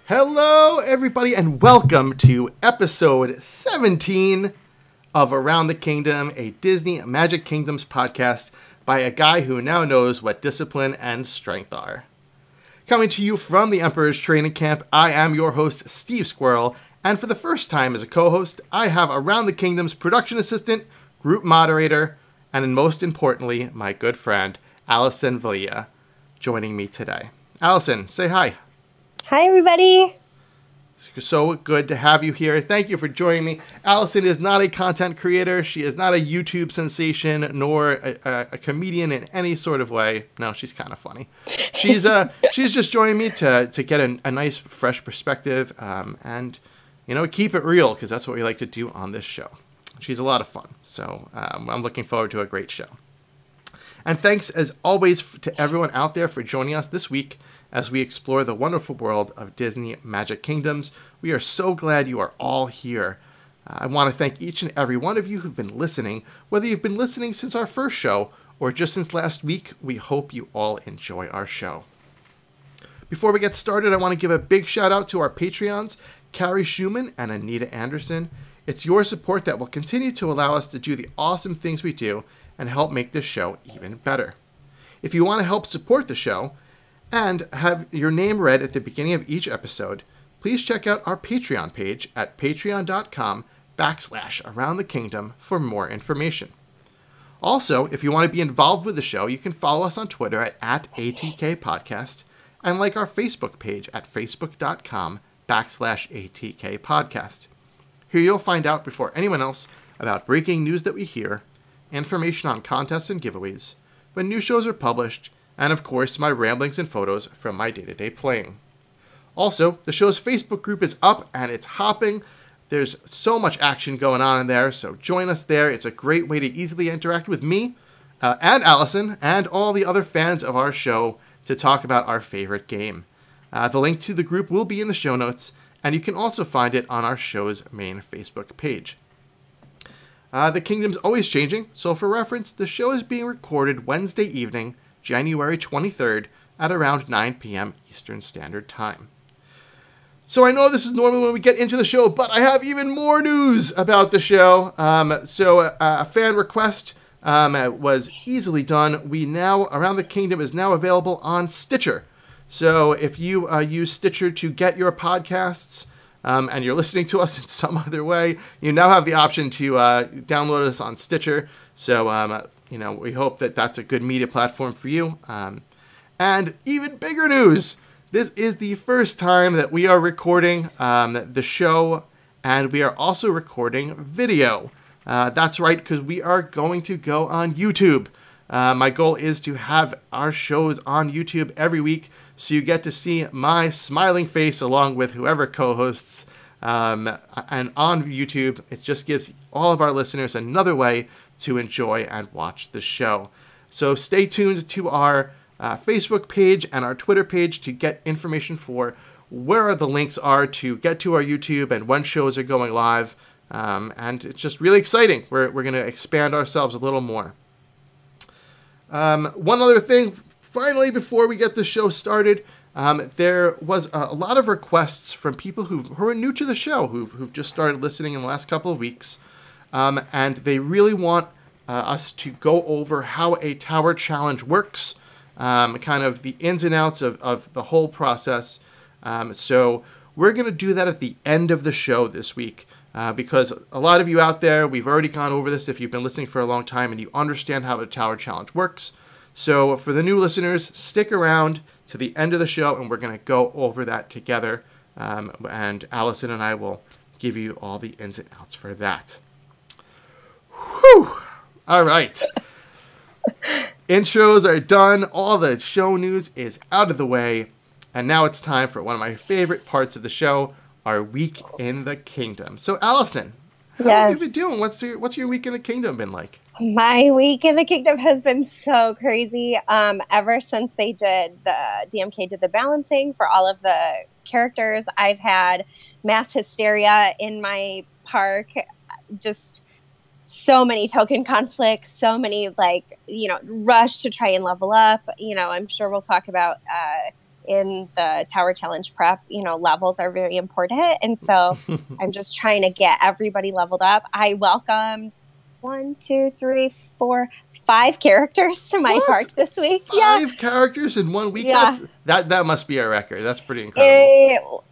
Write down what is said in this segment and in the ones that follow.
Hello, everybody, and welcome to episode 17 of Around the Kingdom, a Disney Magic Kingdoms podcast by a guy who now knows what discipline and strength are. Coming to you from the Emperor's Training Camp, I am your host, Stevesquirrel, and for the first time as a co-host, I have Around the Kingdom's production assistant, group moderator, and most importantly, my good friend, Alison Villa, joining me today. Alison, say hi. Hi, everybody. It's so good to have you here. Thank you for joining me. Alison is not a content creator. She is not a YouTube sensation, nor a comedian in any sort of way. No, she's kind of funny. She's just joining me to get a nice, fresh perspective and, you know, keep it real, because that's what we like to do on this show. She's a lot of fun. So I'm looking forward to a great show. And thanks, as always, to everyone out there for joining us this week as we explore the wonderful world of Disney Magic Kingdoms. We are so glad you are all here. I want to thank each and every one of you who've been listening. Whether you've been listening since our first show or just since last week, we hope you all enjoy our show. Before we get started, I want to give a big shout out to our Patreons, Carrie Schumann and Anita Anderson. It's your support that will continue to allow us to do the awesome things we do and help make this show even better. If you want to help support the show and have your name read at the beginning of each episode, please check out our Patreon page at patreon.com/AroundTheKingdom for more information. Also, if you want to be involved with the show, you can follow us on Twitter at ATKPodcast and like our Facebook page at facebook.com/ATKPodcast. Here you'll find out before anyone else about breaking news that we hear, information on contests and giveaways, when new shows are published, and of course, my ramblings and photos from my day-to-day playing. Also, the show's Facebook group is up and it's hopping. There's so much action going on in there, so join us there. It's a great way to easily interact with me and Alison and all the other fans of our show to talk about our favorite game. The link to the group will be in the show notes, and you can also find it on our show's main Facebook page. The Kingdom's always changing, so for reference, the show is being recorded Wednesday evening, January 23rd at around 9 p.m. Eastern Standard Time. So I know this is normally when we get into the show, but I have even more news about the show. A fan request was easily done. Around the Kingdom is now available on Stitcher. So if you use Stitcher to get your podcasts and you're listening to us in some other way, you now have the option to download us on Stitcher. So we hope that that's a good media platform for you. And even bigger news, this is the first time that we are recording the show, and we are also recording video. That's right, because we are going to go on YouTube. My goal is to have our shows on YouTube every week, so you get to see my smiling face along with whoever co-hosts. And on YouTube, it just gives all of our listeners another way to enjoy and watch the show. So stay tuned to our Facebook page and our Twitter page to get information for where the links are to get to our YouTube and when shows are going live. And it's just really exciting. We're going to expand ourselves a little more. One other thing, finally, before we get the show started, there was a lot of requests from people who are new to the show, who've just started listening in the last couple of weeks. And they really want us to go over how a tower challenge works, kind of the ins and outs of the whole process. So we're going to do that at the end of the show this week, because a lot of you out there, we've already gone over this if you've been listening for a long time and you understand how a tower challenge works. So for the new listeners, stick around to the end of the show and we're going to go over that together. And Alison and I will give you all the ins and outs for that. Whew! All right. Intros are done. All the show news is out of the way. And now it's time for one of my favorite parts of the show, our Week in the Kingdom. So, Alison, how have you been doing? What's your Week in the Kingdom been like? My Week in the Kingdom has been so crazy. Ever since DMK did the balancing for all of the characters, I've had mass hysteria in my park. Just so many token conflicts, so many rush to try and level up. I'm sure we'll talk about in the Tower Challenge prep, levels are very important. And so I'm just trying to get everybody leveled up. I welcomed 5 characters to my park this week. 5 characters in 1 week? Yeah. That must be a record. That's pretty incredible.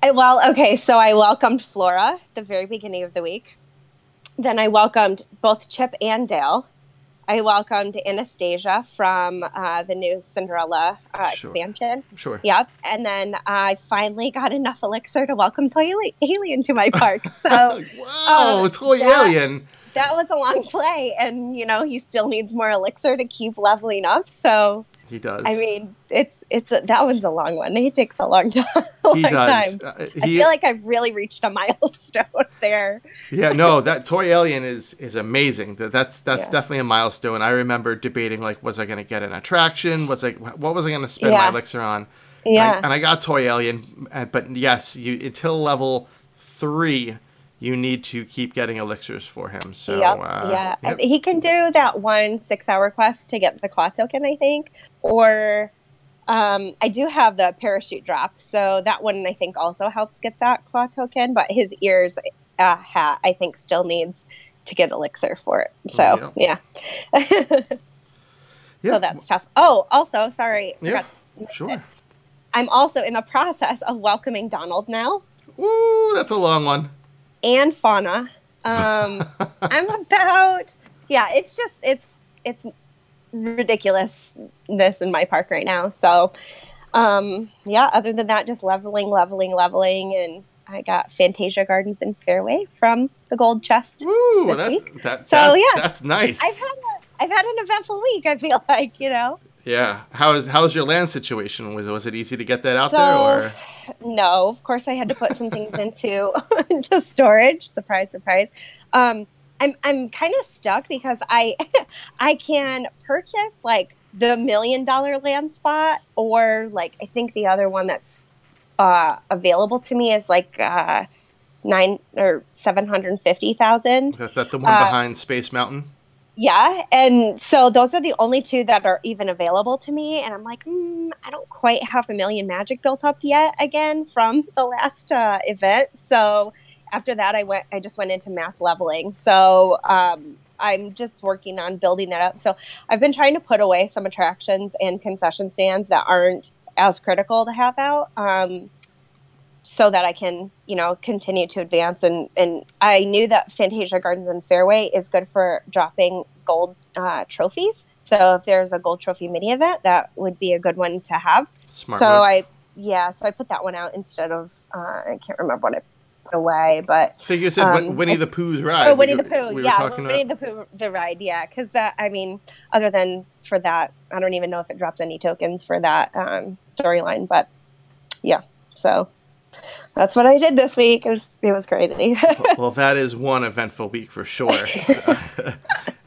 So I welcomed Flora at the very beginning of the week. Then I welcomed both Chip and Dale. I welcomed Anastasia from the new Cinderella expansion. Sure. Yep. And then I finally got enough elixir to welcome Toy Alien to my park. So, wow, Toy Alien. That was a long play, and he still needs more elixir to keep leveling up. So he does. I mean, that one's a long one. He takes a long time. He does. I feel like I've really reached a milestone there. Yeah, no, that Toy Alien is amazing. That's definitely a milestone. I remember debating, like, was I going to get an attraction? What was I going to spend my elixir on? Yeah. And I got Toy Alien, but yes, until level 3. You need to keep getting elixirs for him. So Yep. He can do that 1 6-hour quest to get the claw token, I think. Or I do have the parachute drop, so that one I think also helps get that claw token. But his ears hat I think still needs to get elixir for it. So yeah. So that's tough. Oh, also, sorry, sure. I'm also in the process of welcoming Donald now. Ooh, that's a long one. And Fauna. I'm about, it's ridiculousness in my park right now. So, other than that, just leveling. And I got Fantasia Gardens and Fairway from the gold chest. Ooh, that's nice. I've had an eventful week, I feel like, Yeah. How's your land situation? Was it easy to get that out there, or? No, of course I had to put some things into storage. Surprise, surprise. I'm kind of stuck because I can purchase like the $1 million land spot, or like I think the other one that's available to me is like 750,000. That the one behind Space Mountain? Yeah, and so those are the only 2 that are even available to me, and I'm like, I don't quite have 1 million magic built up yet again from the last event. So after that, I just went into mass leveling. So I'm just working on building that up. So I've been trying to put away some attractions and concession stands that aren't as critical to have out, so that I can, continue to advance. And I knew that Fantasia Gardens and Fairway is good for dropping gold trophies. So if there's a gold trophy mini event, that would be a good one to have. Smart. So I put that one out instead of, I can't remember what I put away, but. I think you said Winnie the Pooh's ride. Oh, Winnie the Pooh. Winnie the Pooh, the ride. Yeah. Cause other than for that, I don't even know if it drops any tokens for that storyline, but yeah. So that's what I did this week. It was crazy. Well, that is one eventful week for sure.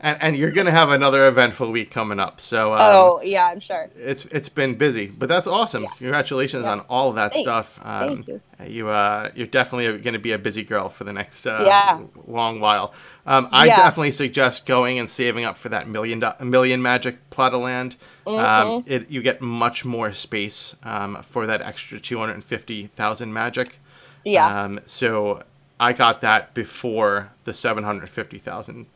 And you're going to have another eventful week coming up. So I'm sure. It's been busy, but that's awesome. Yeah. Congratulations on all of that stuff. Thank you. You're definitely going to be a busy girl for the next long while. I definitely suggest going and saving up for that million magic plot of land. Mm-hmm. You get much more space for that extra 250,000 magic. Yeah. So I got that before the 750,000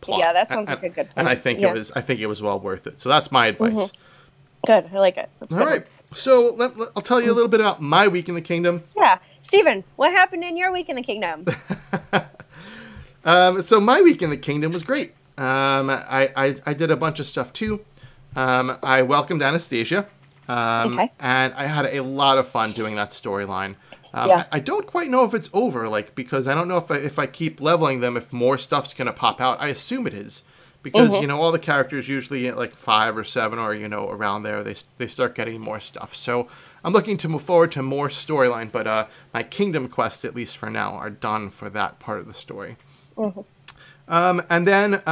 plot. Yeah, that sounds like a good plan. And I think it was well worth it. So that's my advice. Mm-hmm. Good. I like it. That's all right. So I'll tell you a little bit about my week in the kingdom. Yeah. Steven, what happened in your week in the kingdom? So my week in the kingdom was great. I did a bunch of stuff too. I welcomed Anastasia. And I had a lot of fun doing that storyline. I don't quite know if it's over, because I don't know if I keep leveling them, if more stuff's going to pop out. I assume it is. Because, all the characters usually at 5 or 7 or, around there, they start getting more stuff. So I'm looking to move forward to more storyline, but my kingdom quests, at least for now, are done for that part of the story. And then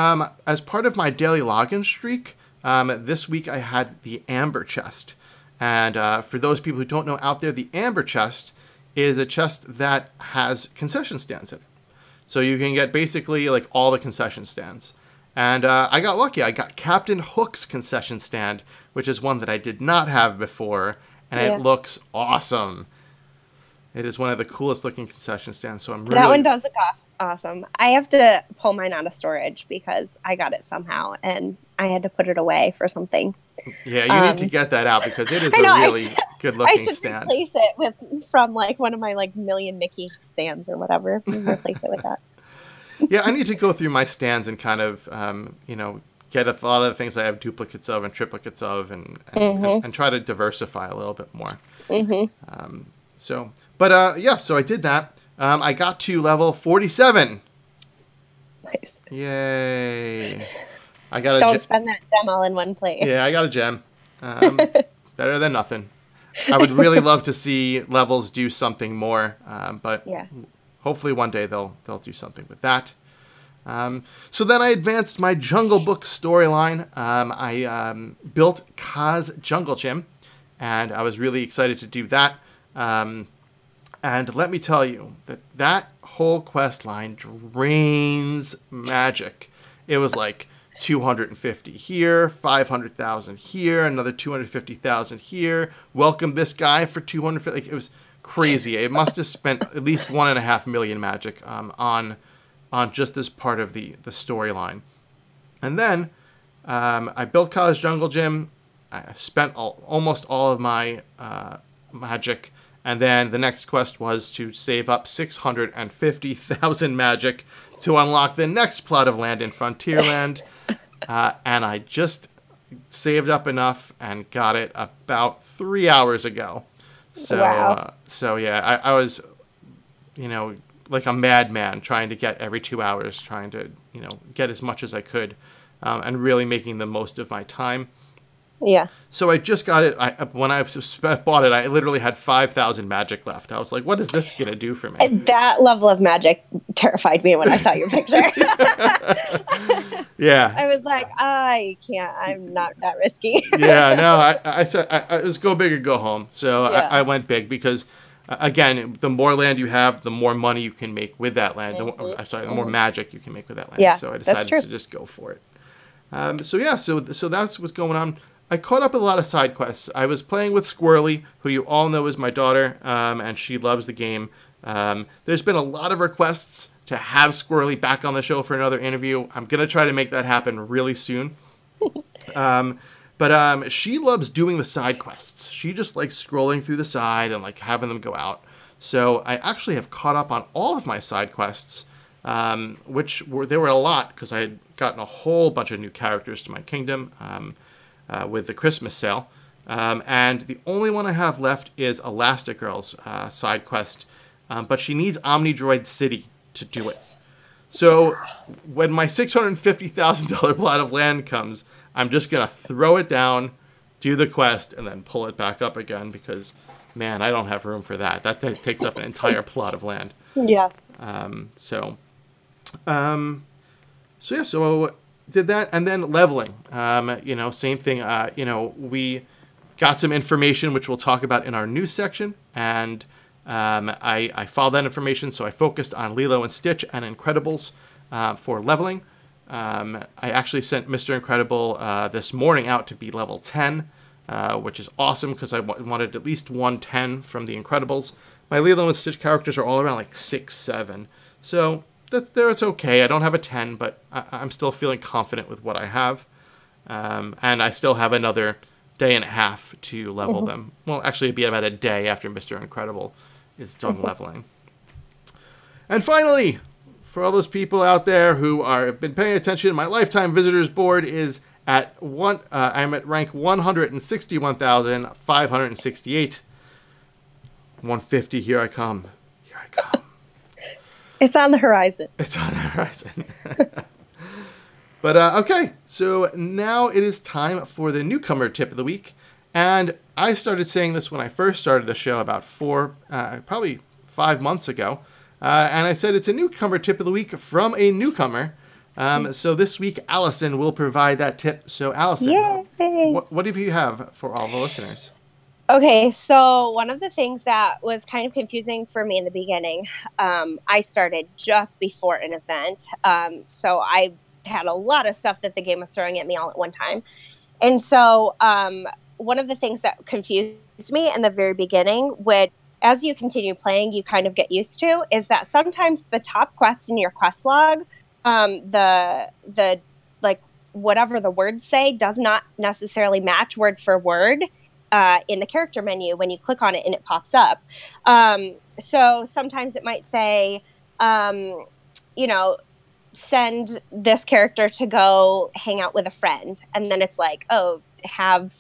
as part of my daily login streak, this week I had the Amber Chest. And for those people who don't know out there, the Amber Chest is a chest that has concession stands in it. So you can get basically all the concession stands. And I got lucky. I got Captain Hook's concession stand, which is one that I did not have before. and it looks awesome. It is one of the coolest looking concession stands. So I'm really... That one does look awesome. I have to pull mine out of storage because I got it somehow and I had to put it away for something. Yeah, you need to get that out because it is a really good looking stand. I should replace it from like one of my like million Mickey stands or whatever. Replace it with that. Yeah, I need to go through my stands and kind of, get a lot of the things I have duplicates of and triplicates of and try to diversify a little bit more. So I did that. I got to level 47. Nice. Yay. I got Don't spend that gem all in one place. Yeah, I got a gem. Better than nothing. I would really love to see levels do something more, but hopefully one day they'll do something with that. So then I advanced my Jungle Book storyline. I built Kaz Jungle Gym, and I was really excited to do that. And let me tell you that whole quest line drains magic. It was like 250 here, 500,000 here, another 250,000 here. Welcome this guy for 250. Like, it was crazy. It must have spent at least 1.5 million magic on just this part of the storyline. And then I built Kaz Jungle Gym. I spent almost all of my magic. And then the next quest was to save up 650,000 magic to unlock the next plot of land in Frontierland. And I just saved up enough and got it about 3 hours ago. So, wow. I was, like a madman trying to get every 2 hours, trying to, get as much as I could, and really making the most of my time. Yeah. So I just got it. When I bought it, I literally had 5,000 magic left. I was like, what is this going to do for me? That level of magic terrified me when I saw your picture. Yeah. I was like, I can't. I'm not that risky. Yeah, no, I said, it was go big or go home. So I went big because, again, the more land you have, the more money you can make with that land. The more magic you can make with that land. Yeah, so I decided to just go for it. So that's what's going on. I caught up with a lot of side quests. I was playing with Squirrely, who you all know is my daughter, and she loves the game. There's been a lot of requests to have Squirrely back on the show for another interview. I'm going to try to make that happen really soon. But she loves doing the side quests. She just likes scrolling through the side and like having them go out. So I actually have caught up on all of my side quests, there were a lot because I had gotten a whole bunch of new characters to my kingdom. With the Christmas sale. And the only one I have left is Elastigirl's side quest. But she needs Omnidroid City to do it. So when my $650,000 plot of land comes, I'm just going to throw it down, do the quest, and then pull it back up again because, man, I don't have room for that. That takes up an entire plot of land. Yeah. So did that, and then leveling. Same thing. We got some information, which we'll talk about in our news section, and I followed that information, so I focused on Lilo and Stitch and Incredibles for leveling. I actually sent Mr. Incredible this morning out to be level 10, which is awesome because I wanted at least 110 from the Incredibles. My Lilo and Stitch characters are all around like 6, 7, so it's okay. I don't have a 10, but I'm still feeling confident with what I have. And I still have another day and a half to level them. Well, actually, it'd be about a day after Mr. Incredible is done leveling. And finally, for all those people out there who have been paying attention, my lifetime visitors board is at I'm at rank 161,568. 150, here I come. Here I come. It's on the horizon. It's on the horizon. But, okay, so now it is time for the newcomer tip of the week. And I started saying this when I first started the show about probably 5 months ago. And I said it's a newcomer tip of the week from a newcomer. So this week, Alison will provide that tip. So, Alison, what do you have for all the listeners? Okay, so one of the things that was kind of confusing for me in the beginning, I started just before an event. So I had a lot of stuff that the game was throwing at me all at one time. And so one of the things that confused me in the very beginning, which as you continue playing, you kind of get used to, is that sometimes the top quest in your quest log, the like whatever the words say does not necessarily match word for word in the character menu when you click on it and it pops up. So sometimes it might say, you know, send this character to go hang out with a friend, and then it's like, oh, have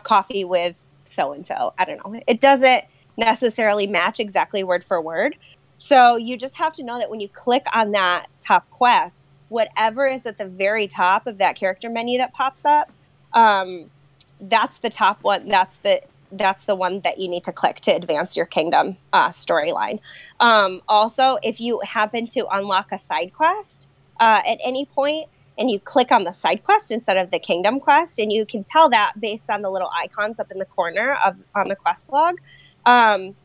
coffee with so and so. I don't know. It doesn't necessarily match exactly word for word. So you just have to know that when you click on that top quest, whatever is at the very top of that character menu that pops up, that's the top one. That's the one that you need to click to advance your kingdom storyline. Also, if you happen to unlock a side quest at any point and you click on the side quest instead of the kingdom quest, and you can tell that based on the little icons up in the corner on the quest log,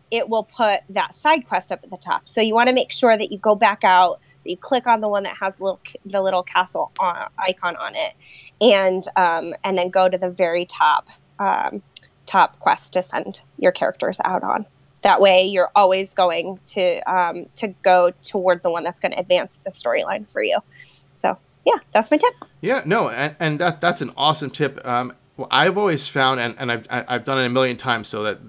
it will put that side quest up at the top. So you want to make sure that you go back out, that you click on the one that has the little castle icon on it, and then go to the very top quest to send your characters out on. That way, you're always going to go toward the one that's going to advance the storyline for you. So, yeah, that's my tip. Yeah, no, and that's an awesome tip. Well, I've always found, and I've done it a million times, so that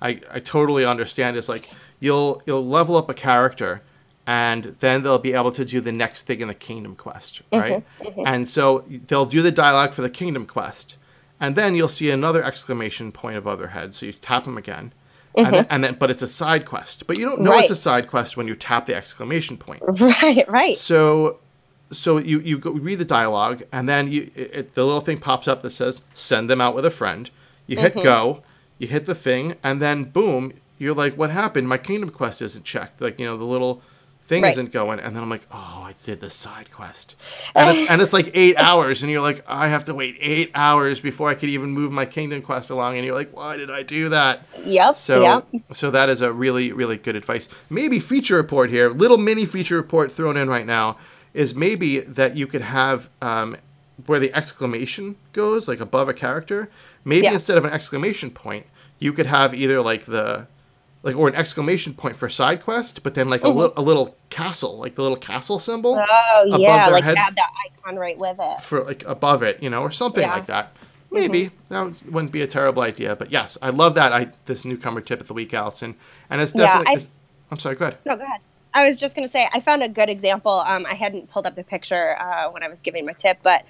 I totally understand. It's like you'll level up a character, and then they'll be able to do the next thing in the kingdom quest, right? And so they'll do the dialogue for the kingdom quest, and then you'll see another exclamation point above their head. So you tap them again, and then but it's a side quest. But you don't know it's a side quest when you tap the exclamation point. Right. So you go read the dialogue, and then the little thing pops up that says send them out with a friend. You hit go, you hit the thing, and then boom, you're like, what happened? My kingdom quest isn't checked. Like, the little thing isn't going, and then I'm like, oh, I did the side quest, and it's like 8 hours, and you're like, I have to wait 8 hours before I could even move my kingdom quest along, and you're like, why did I do that? So that is a really, really good advice. Maybe feature report here, little mini feature report thrown in right now, is maybe that you could have where the exclamation goes, like above a character, maybe instead of an exclamation point, you could have either or an exclamation point for side quest, but then like a little castle, like the little castle symbol. Oh yeah, like head add that icon right with it. For like above it, or something like that. Maybe that wouldn't be a terrible idea, but yes, I love that. This newcomer tip of the week, Alison, and it's definitely. I'm sorry. Go ahead. No, go ahead. I was just going to say, I found a good example. I hadn't pulled up the picture when I was giving my tip, but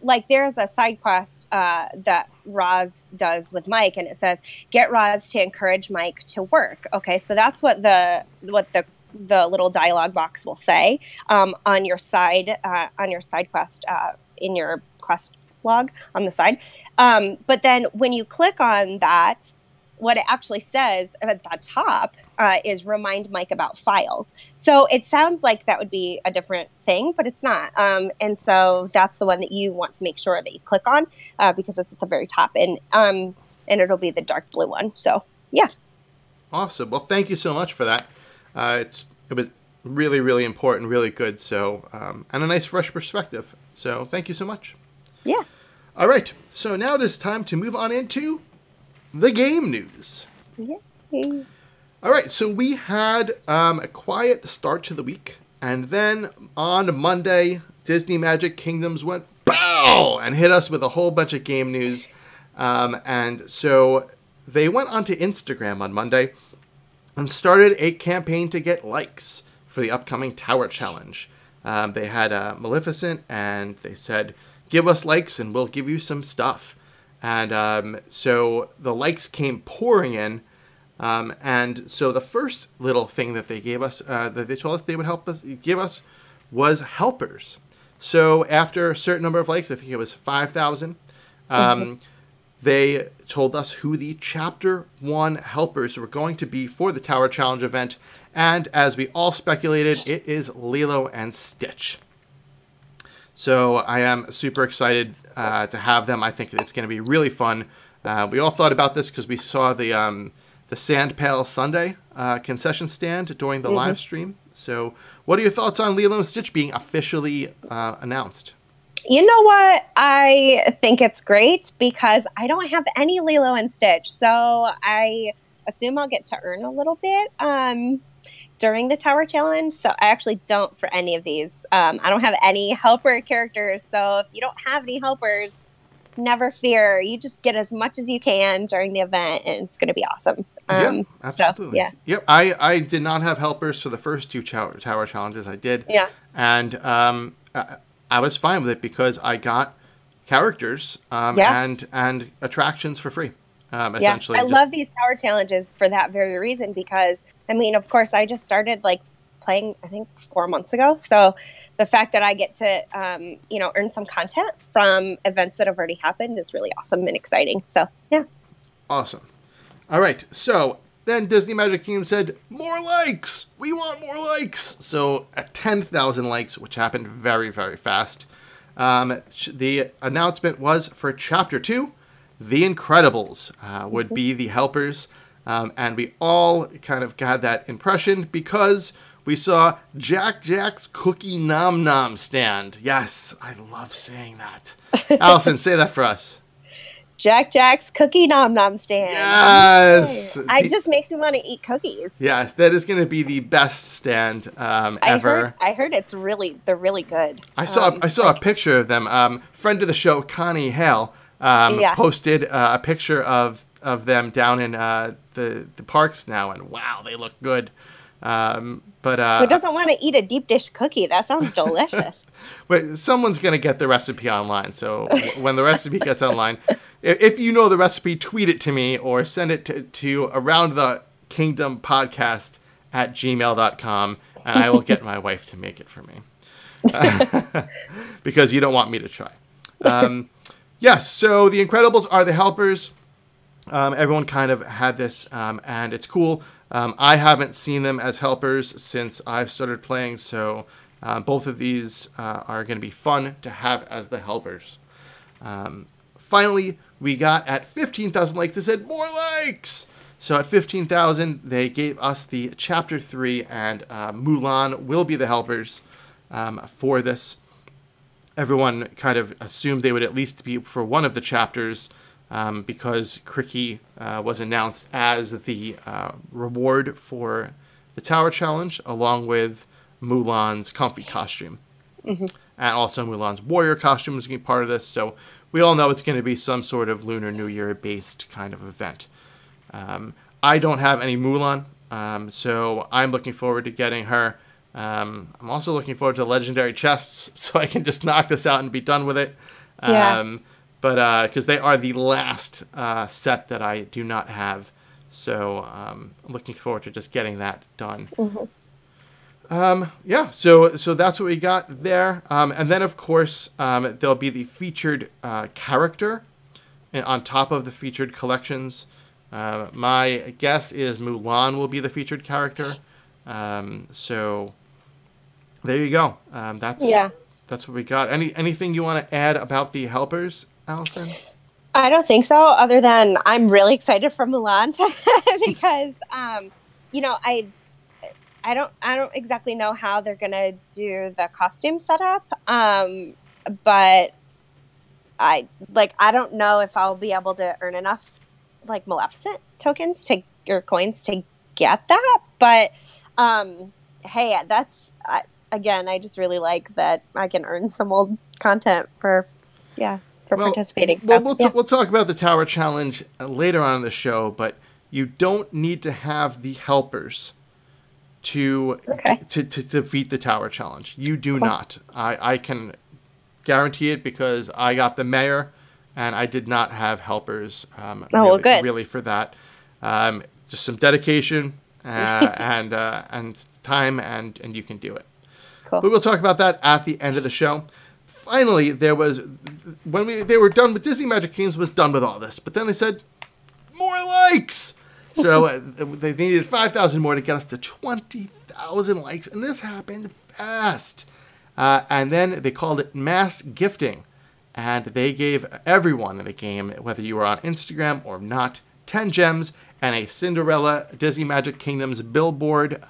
like there's a side quest that Roz does with Mike, and it says, get Roz to encourage Mike to work. Okay, so that's what the little dialogue box will say on your side quest in your quest log on the side. But then when you click on that, what it actually says at the top is remind Mike about files. So it sounds like that would be a different thing, but it's not. And so that's the one that you want to make sure that you click on because it's at the very top, and it'll be the dark blue one. So yeah. Awesome. Well, thank you so much for that. It was really, really important, really good. So and a nice fresh perspective. So thank you so much. Yeah. All right. So now it is time to move on into the game news. Yay. All right, so we had a quiet start to the week, and then on Monday, Disney Magic Kingdoms went bow and hit us with a whole bunch of game news. And so they went onto Instagram on Monday and started a campaign to get likes for the upcoming Tower Challenge. They had Maleficent, and they said, give us likes and we'll give you some stuff. And so the likes came pouring in. And so the first little thing that they gave us, that they told us they would give us, was helpers. So after a certain number of likes, I think it was 5,000, they told us who the Chapter 1 helpers were going to be for the Tower Challenge event. And as we all speculated, it is Lilo and Stitch. So I am super excited to have them. I think it's going to be really fun. We all thought about this because we saw the Sand Pail Sunday concession stand during the live stream. So what are your thoughts on Lilo and Stitch being officially announced? You know what? I think it's great because I don't have any Lilo and Stitch. So I assume I'll get to earn a little bit during the Tower Challenge. So I actually don't for any of these. I don't have any helper characters. So if you don't have any helpers, never fear. You just get as much as you can during the event, and it's going to be awesome. Yeah, absolutely. So, yeah. Yep. I did not have helpers for the first two tower challenges I did. Yeah. And I was fine with it because I got characters and attractions for free. Essentially, I love these tower challenges for that very reason because, I mean, of course, I just started like playing, I think 4 months ago. So the fact that I get to, earn some content from events that have already happened is really awesome and exciting. So, yeah. Awesome. All right. So then Disney Magic Kingdom said, more likes. We want more likes. So at 10,000 likes, which happened very, very fast, the announcement was for Chapter 2, The Incredibles would be the helpers. And we all kind of got that impression because we saw Jack's Cookie Nom Nom stand. Yes, I love saying that. Alison, say that for us. Jack's Cookie Nom Nom stand. Yes. It just makes me want to eat cookies. Yes, that is going to be the best stand ever. I heard they're really good. I saw a picture of them. Friend of the show, Connie Hale, posted a picture of them down in the parks now, and wow, they look good. But who doesn't want to eat a deep dish cookie? That sounds delicious. Wait, someone's going to get the recipe online. So when the recipe gets online, if you know the recipe, tweet it to me or send it to Around the Kingdom Podcast at gmail.com, and I will get my wife to make it for me. Because you don't want me to try. Yes, so the Incredibles are the helpers. Everyone kind of had this, and it's cool. I haven't seen them as helpers since I've started playing, so both of these are going to be fun to have as the helpers. Finally, we got at 15,000 likes, they said, more likes! So at 15,000, they gave us the Chapter 3, and Mulan will be the helpers for this. Everyone kind of assumed they would at least be for one of the chapters, because Cricky was announced as the reward for the Tower Challenge, along with Mulan's comfy costume. Mm-hmm. And also Mulan's warrior costume is going to be part of this, so we all know it's going to be some sort of Lunar New Year-based kind of event. I don't have any Mulan, so I'm looking forward to getting her. I'm also looking forward to legendary chests, so I can just knock this out and be done with it. But because they are the last set that I do not have, so I'm looking forward to just getting that done. Mm-hmm. So that's what we got there, and then of course there'll be the featured character on top of the featured collections. My guess is Mulan will be the featured character. So there you go. That's what we got. Anything you want to add about the helpers, Alison? I don't think so, other than I'm really excited for Mulan because I don't exactly know how they're gonna do the costume setup, but I don't know if I'll be able to earn enough like Maleficent tokens or coins to get that. But hey, again, I just really like that I can earn some old content for participating. We'll talk about the Tower Challenge later on in the show, but you don't need to have the helpers to defeat the Tower Challenge. You do not. I can guarantee it because I got the mayor, and I did not have helpers. Really for that. Just some dedication and time, and you can do it. Cool. But we'll talk about that at the end of the show. Finally, they were done with Disney Magic Kingdom was done with all this, but then they said more likes. So they needed 5,000 more to get us to 20,000 likes, and this happened fast. And then they called it mass gifting, and they gave everyone in the game, whether you were on Instagram or not, 10 gems and a Cinderella Disney Magic Kingdom's billboard.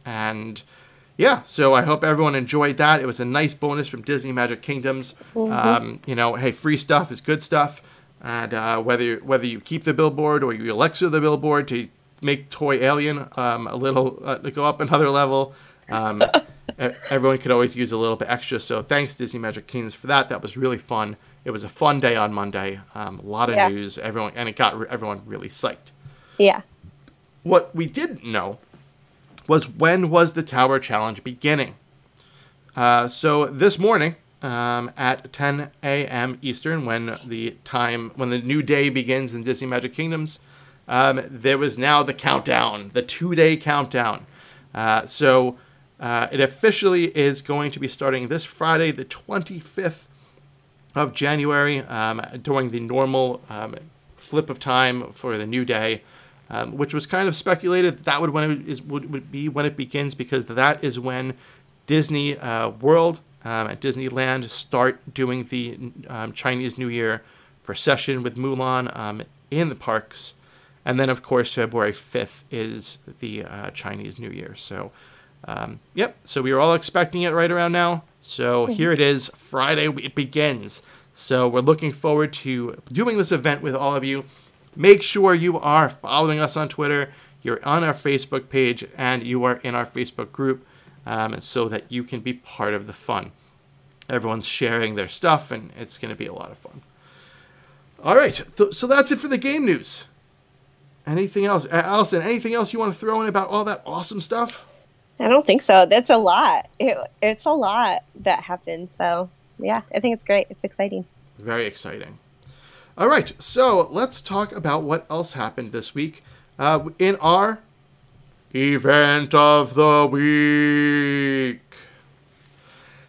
And yeah, so I hope everyone enjoyed that. It was a nice bonus from Disney Magic Kingdoms. You know, hey, free stuff is good stuff. And whether you keep the billboard or you Alexa the billboard to make Toy Alien a little to go up another level, everyone could always use a little bit extra. So thanks Disney Magic Kingdoms for that. That was really fun. It was a fun day on Monday. A lot of news. It got everyone really psyched. Yeah. What we didn't know was when was the Tower Challenge beginning. So this morning at 10 a.m. Eastern, when the new day begins in Disney Magic Kingdoms, there was now the countdown, the 2-day countdown. So it officially is going to be starting this Friday, the 25th of January, during the normal flip of time for the new day, which was kind of speculated that would be when it begins, because that is when Disney World at Disneyland start doing the Chinese New Year procession with Mulan in the parks. And then, of course, February 5th is the Chinese New Year. So, yep. So we were all expecting it right around now. So here it is. Friday, it begins. So we're looking forward to doing this event with all of you. Make sure you are following us on Twitter, you're on our Facebook page, and you are in our Facebook group so that you can be part of the fun. Everyone's sharing their stuff, and it's going to be a lot of fun. All right. So that's it for the game news. Anything else? Alison, anything else you want to throw in about all that awesome stuff? I don't think so. That's a lot. It's a lot that happened. So, yeah, I think it's great. It's exciting. Very exciting. All right, so let's talk about what else happened this week in our Event of the Week.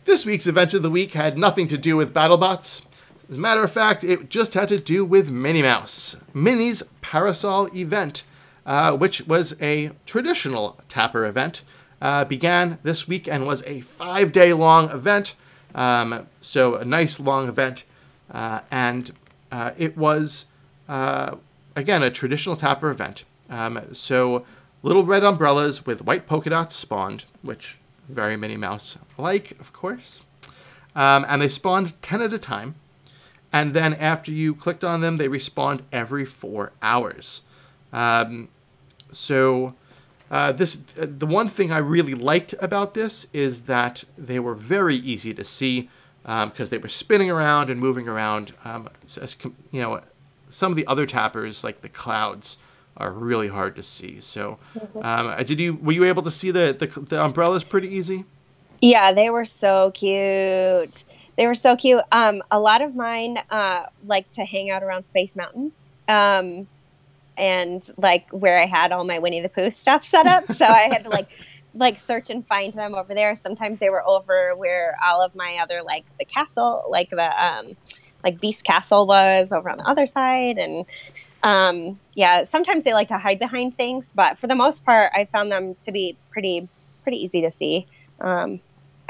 This week's Event of the Week had nothing to do with BattleBots. As a matter of fact, it just had to do with Minnie Mouse. Minnie's Parasol event, which was a traditional Tapper event, began this week and was a 5-day long event. So a nice long event. And it was, again, a traditional Tapper event. So little red umbrellas with white polka dots spawned, which very Minnie Mouse like, of course. And they spawned 10 at a time. And then after you clicked on them, they respawned every 4 hours. The one thing I really liked about this is that they were very easy to see because they were spinning around and moving around. Some of the other tappers, like the clouds, are really hard to see. So, were you able to see the umbrellas pretty easy? Yeah, they were so cute. They were so cute. A lot of mine like to hang out around Space Mountain. And like where I had all my Winnie the Pooh stuff set up. So I had to like search and find them over there. Sometimes they were over where all of my other, like the castle, like the like Beast Castle was over on the other side. And yeah, sometimes they like to hide behind things, but for the most part, I found them to be pretty easy to see. I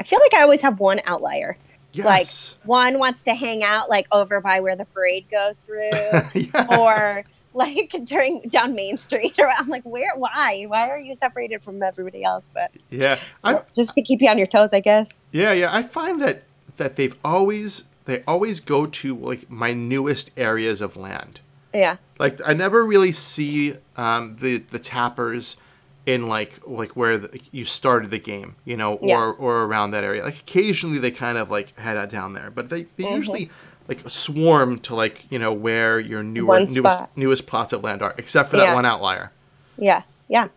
feel like I always have one outlier. Yes. Like one wants to hang out like over by where the parade goes through, yeah. or like down Main Street. Or I'm like, why are you separated from everybody else? But yeah, just to keep you on your toes, I guess. Yeah. I find that they always go to like my newest areas of land. Yeah. Like I never really see the tappers in like where you started the game, or around that area. Like occasionally they kind of like head out down there, but they usually like swarm to like where your newest plots of land are, except for that one outlier. Yeah.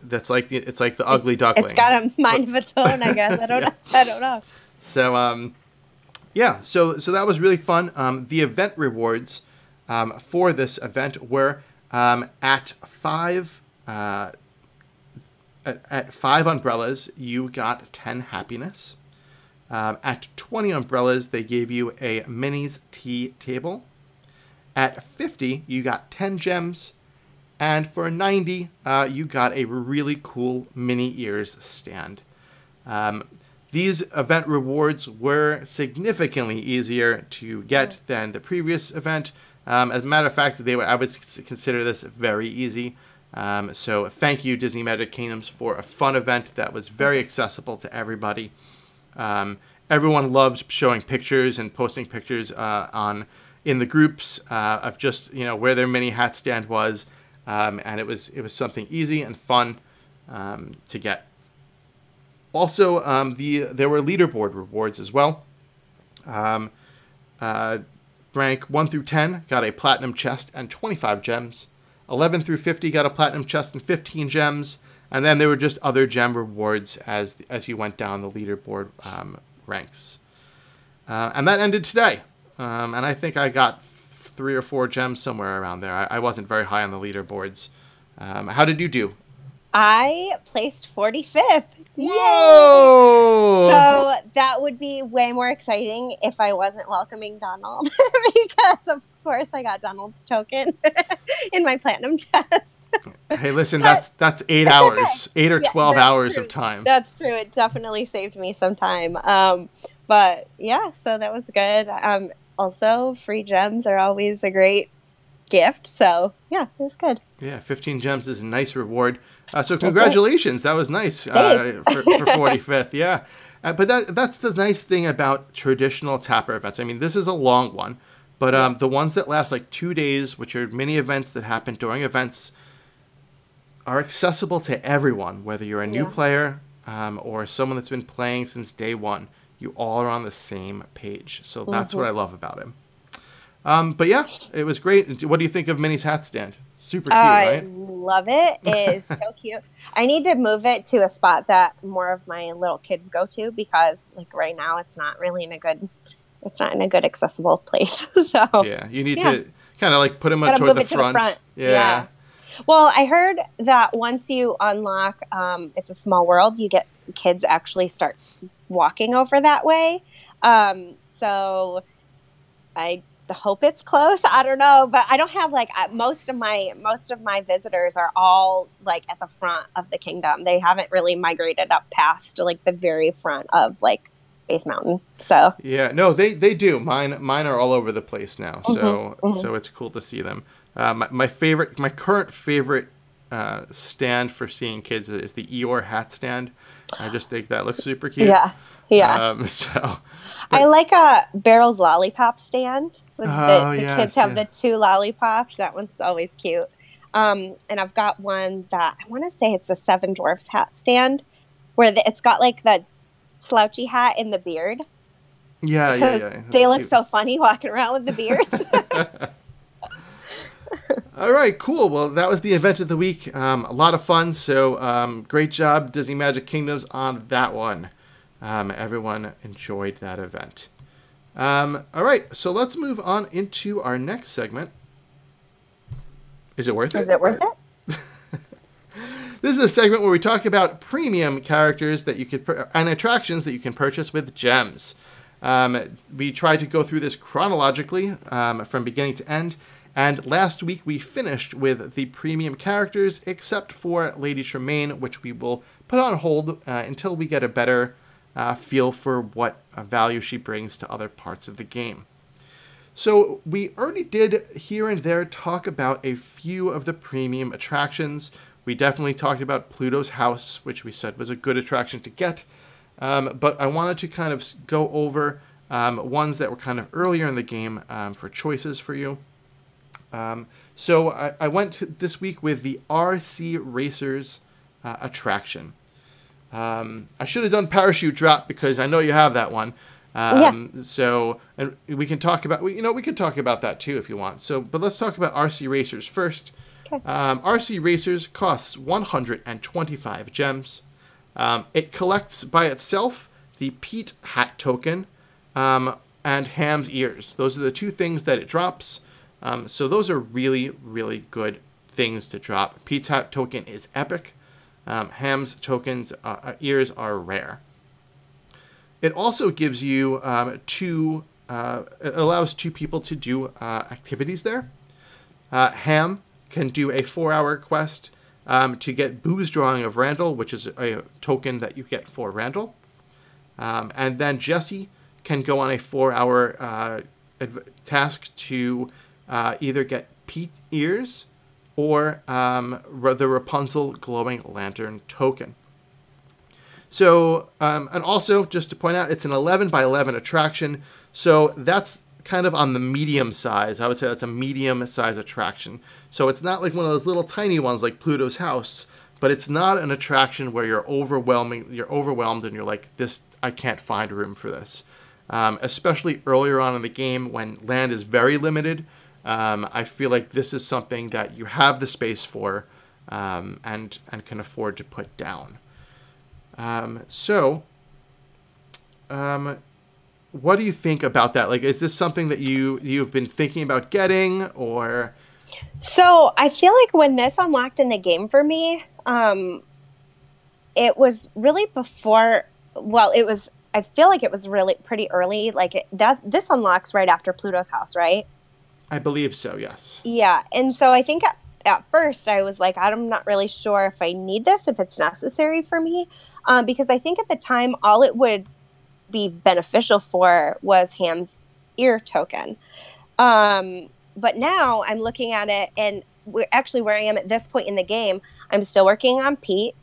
That's like it's like the ugly duckling. It's got a mind of its own, I guess. I don't know. So so that was really fun. The event rewards for this event were at 5 umbrellas, you got 10 happiness. At 20 umbrellas, they gave you a Minnie's tea table. At 50, you got 10 gems. And for 90, you got a really cool Minnie Ears stand. These event rewards were significantly easier to get than the previous event. As a matter of fact, I would consider this very easy. So thank you, Disney Magic Kingdoms, for a fun event that was very accessible to everybody. Everyone loved showing pictures and posting pictures in the groups of just where their mini hat stand was, and it was something easy and fun to get. Also, there were leaderboard rewards as well. Rank 1 through 10 got a platinum chest and 25 gems. 11 through 50 got a platinum chest and 15 gems. And then there were just other gem rewards as you went down the leaderboard ranks. And that ended today. And I think I got 3 or 4 gems somewhere around there. I wasn't very high on the leaderboards. How did you do? I placed 45th. Whoa! So that would be way more exciting if I wasn't welcoming Donald, because of course I got Donald's token in my platinum chest. Hey, listen, that's 8 hours, okay. 8 or 12 hours true. Of time. That's true. It definitely saved me some time. But yeah, so that was good. Also, free gems are always a great gift. So yeah, it was good. Yeah, 15 gems is a nice reward. So congratulations. That was nice for 45th. Yeah. But that's the nice thing about traditional Tapper events. I mean, this is a long one, but the ones that last like 2 days, which are mini events that happen during events, are accessible to everyone, whether you're a new player or someone that's been playing since day one. You all are on the same page. So that's what I love about him. But yeah, it was great. What do you think of Minnie's hat stand? Super cute, right? I love it. It is so cute. I need to move it to a spot that more of my little kids go to, because like right now it's not really in a good accessible place. So yeah, you need to kind of like put them toward the front. Yeah. Well, I heard that once you unlock It's a Small World, you get kids actually start walking over that way. So I hope it's close. I don't know, but I don't have like most of my visitors are all like at the front of the kingdom. They haven't really migrated up past like the very front of like Space Mountain. So yeah, no, they do. Mine are all over the place now. So so it's cool to see them. My current favorite stand for seeing kids is the Eeyore hat stand. I just think that looks super cute. Yeah. I like a Barrel's lollipop stand. The kids have the 2 lollipops. That one's always cute. And I've got one that I want to say it's a 7 Dwarfs hat stand, where it's got like the slouchy hat and the beard. Yeah. They look so funny walking around with the beards. All right, cool. Well, that was the event of the week. A lot of fun. So great job, Disney Magic Kingdoms, on that one. Everyone enjoyed that event. All right, so let's move on into our next segment. Is it worth it? Is it worth it? This is a segment where we talk about premium characters that you could and attractions that you can purchase with gems. We tried to go through this chronologically from beginning to end. And last week we finished with the premium characters, except for Lady Tremaine, which we will put on hold until we get a better feel for what value she brings to other parts of the game. So we already did here and there talk about a few of the premium attractions. We definitely talked about Pluto's house, which we said was a good attraction to get. But I wanted to kind of go over ones that were kind of earlier in the game for choices for you. So I went this week with the RC Racers attraction. I should have done Parachute Drop because I know you have that one. So, and we can talk about, we could talk about that too if you want. So, but let's talk about RC Racers first. Okay. RC Racers costs 125 gems. It collects by itself the Pete hat token and Ham's ears. Those are the 2 things that it drops. So those are really, really good things to drop. Pete's hat token is epic. Ham's tokens ears are rare. It also gives you it allows 2 people to do activities there. Ham can do a 4-hour quest to get Boo's Drawing of Randall, which is a token that you get for Randall. And then Jesse can go on a 4-hour task to either get Pete ears or the Rapunzel glowing lantern token. So, and also, just to point out, it's an 11 by 11 attraction, so that's kind of on the medium size. I would say that's a medium size attraction. So it's not like one of those little tiny ones like Pluto's House, but it's not an attraction where you're overwhelmed and you're like, this, I can't find room for this. Especially earlier on in the game when land is very limited. I feel like this is something that you have the space for and can afford to put down. What do you think about that? Like, is this something that you've been thinking about getting, or? So I feel like when this unlocked in the game for me, it was really before. Well, it was. I feel like it was really pretty early. Like this unlocks right after Pluto's House, right? I believe so. Yes. Yeah, and so I think at first I was like, I'm not really sure if I need this, if it's necessary for me, because I think at the time all it would be beneficial for was Ham's ear token. But now I'm looking at it, and we're actually where I am at this point in the game. I'm still working on Pete.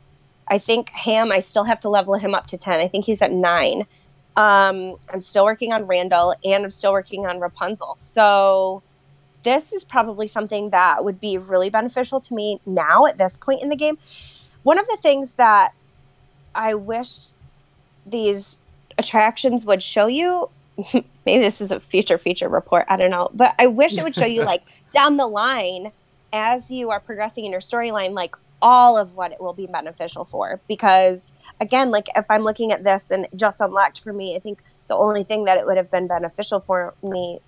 I think Ham, I still have to level him up to 10. I think he's at 9. I'm still working on Randall, and I'm still working on Rapunzel. So this is probably something that would be really beneficial to me now at this point in the game. One of the things that I wish these attractions would show you, maybe this is a future feature report, I don't know, but I wish it would show you like down the line as you are progressing in your storyline, like all of what it will be beneficial for. Because again, like if I'm looking at this and just unlocked for me, I think the only thing that it would have been beneficial for me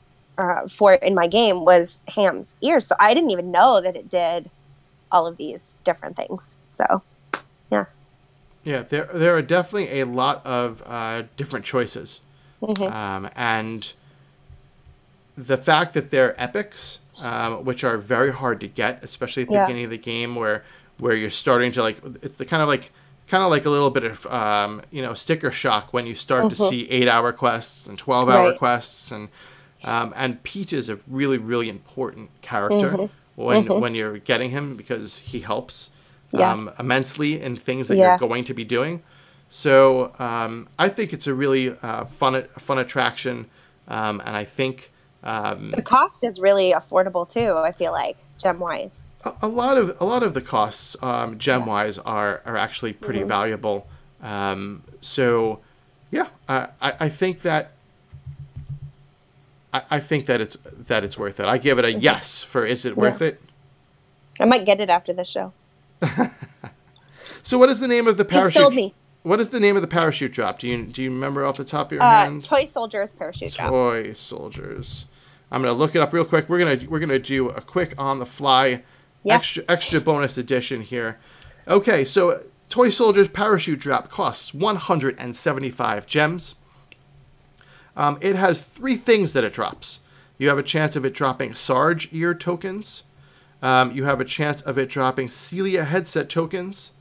for in my game was Ham's ears. So I didn't even know that it did all of these different things. So yeah. Yeah, there are definitely a lot of different choices. And the fact that they're epics, which are very hard to get, especially at the beginning of the game where you're starting to like, it's the kind of like a little bit of, sticker shock when you start to see 8-hour quests and 12-hour quests. And Pete is a really, really important character when you're getting him, because he helps immensely in things that you're going to be doing. So I think it's a really fun attraction, and I think the cost is really affordable too. I feel like gem wise, a lot of the costs gem wise are actually pretty valuable. So yeah, I think that it's worth it. I give it a yes for is it worth it. I might get it after the show. So what is the name of the parachute? You sold me. What is the name of the parachute drop? Do you remember off the top of your hand? Toy Soldiers parachute drop. Toy Soldiers. I'm gonna look it up real quick. We're gonna do a quick on the fly extra bonus edition here. Okay, so Toy Soldiers parachute drop costs 175 gems. It has 3 things that it drops. You have a chance of it dropping Sarge ear tokens. You have a chance of it dropping Celia headset tokens.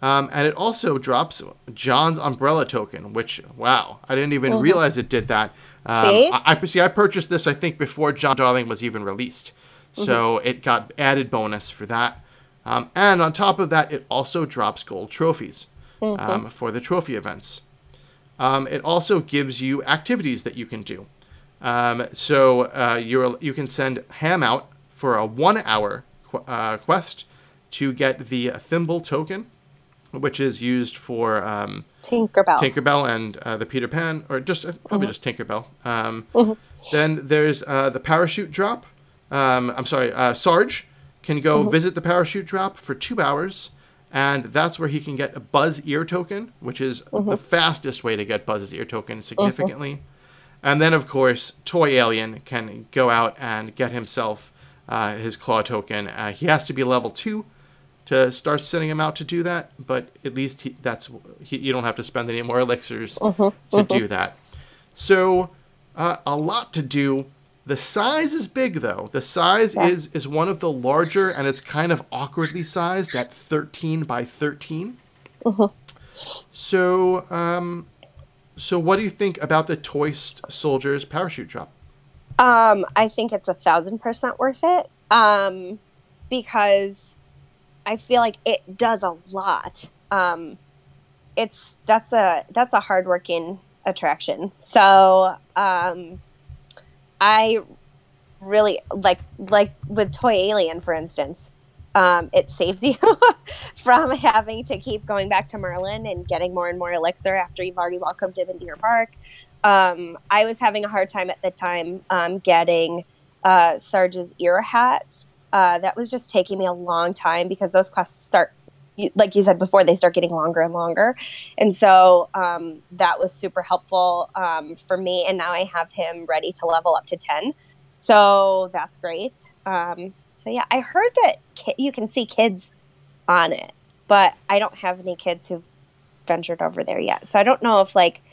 And it also drops John's umbrella token, which, wow, I didn't even realize it did that. I purchased this, I think, before John Darling was even released. So it got added bonus for that. And on top of that, it also drops gold trophies for the trophy events. It also gives you activities that you can do. So you can send Ham out for a 1-hour quest to get the thimble token, which is used for Tinkerbell and the Peter Pan, or just probably just Tinkerbell. Then there's the parachute drop. Sarge can go visit the parachute drop for 2 hours, and that's where he can get a Buzz ear token, which is the fastest way to get Buzz's ear token significantly. And then, of course, Toy Alien can go out and get himself his claw token. He has to be level 2 to start sending him out to do that, but at least you don't have to spend any more elixirs to do that. So a lot to do. The size is big, though. The size is one of the larger, and it's kind of awkwardly sized at 13 by 13. So what do you think about the Toy Soldiers parachute drop? I think it's 1,000% worth it. because I feel like it does a lot. That's a hardworking attraction. So I really like with Toy Alien, for instance. It saves you from having to keep going back to Merlin and getting more and more elixir after you've already welcomed him into your park. I was having a hard time at the time getting Sarge's ear hats. That was just taking me a long time because those quests start, like you said before, they start getting longer and longer. And so that was super helpful for me. And now I have him ready to level up to 10. So that's great. So yeah, I heard that you can see kids on it, but I don't have any kids who've ventured over there yet. So I don't know if like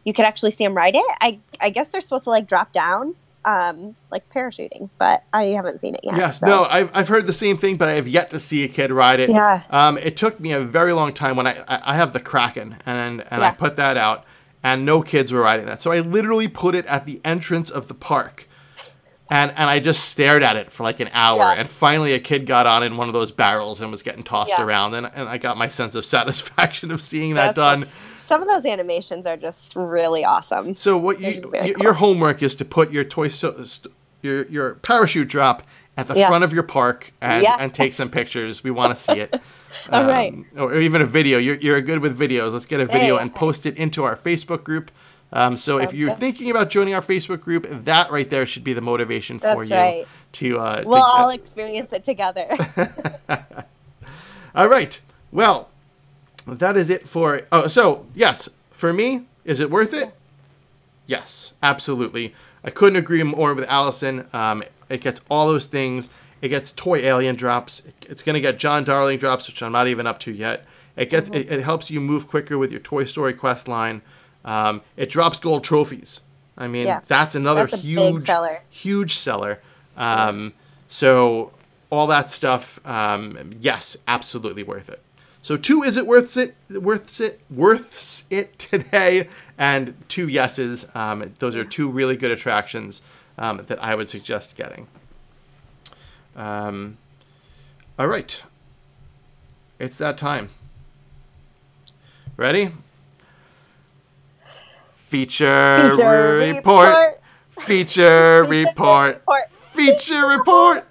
you could actually see them ride it. I guess they're supposed to like drop down, like parachuting, but I haven't seen it yet. Yes, so. no, I've heard the same thing, but I have yet to see a kid ride it. Yeah. It took me a very long time when I have the Kraken and Yeah. I put that out and no kids were riding that. So I literally put it at the entrance of the park. And I just stared at it for like an hour. Yeah. And finally a kid got on in one of those barrels and was getting tossed Yeah. around. And I got my sense of satisfaction of seeing that done. Fun. Some of those animations are just really awesome. So what your homework is to put your your parachute drop at the front of your park and take some pictures. We want to see it. All right. Or even a video. You're good with videos. Let's get a video and post it into our Facebook group. So if you're thinking about joining our Facebook group, that right there should be the motivation for you. Right. We'll all experience it together. All right. Well, that is it for... Oh, so, yes, for me, is it worth it? Yes, absolutely. I couldn't agree more with Alison. It gets all those things. It gets Toy Alien drops. It's going to get John Darling drops, which I'm not even up to yet. It gets it helps you move quicker with your Toy Story quest line. It drops gold trophies. I mean, that's another huge seller. So all that stuff, yes, absolutely worth it. So 2, is it worth it today? And 2 yeses. Those are 2 really good attractions that I would suggest getting. All right. It's that time. Ready? Feature report. Feature report. Feature report.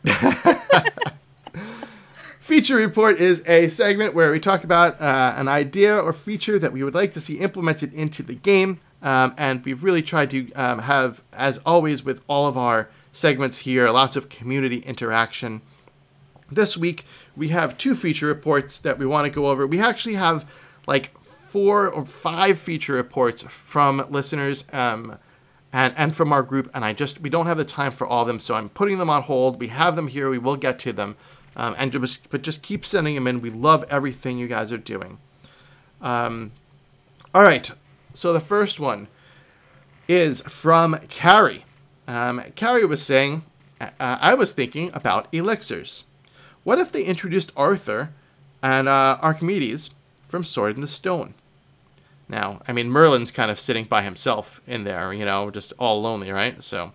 Feature report is a segment where we talk about an idea or feature that we would like to see implemented into the game. And we've really tried to have, as always with all of our segments here, lots of community interaction. This week, we have 2 feature reports that we want to go over. We actually have like 4 or 5 feature reports from listeners and from our group, and we don't have the time for all of them, so I'm putting them on hold. We have them here. We will get to them. But just keep sending them in. We love everything you guys are doing. All right. So the first one is from Carrie. Carrie was saying, I was thinking about elixirs. What if they introduced Arthur and Archimedes from Sword in the Stone? Now, I mean, Merlin's kind of sitting by himself in there, just all lonely, right? So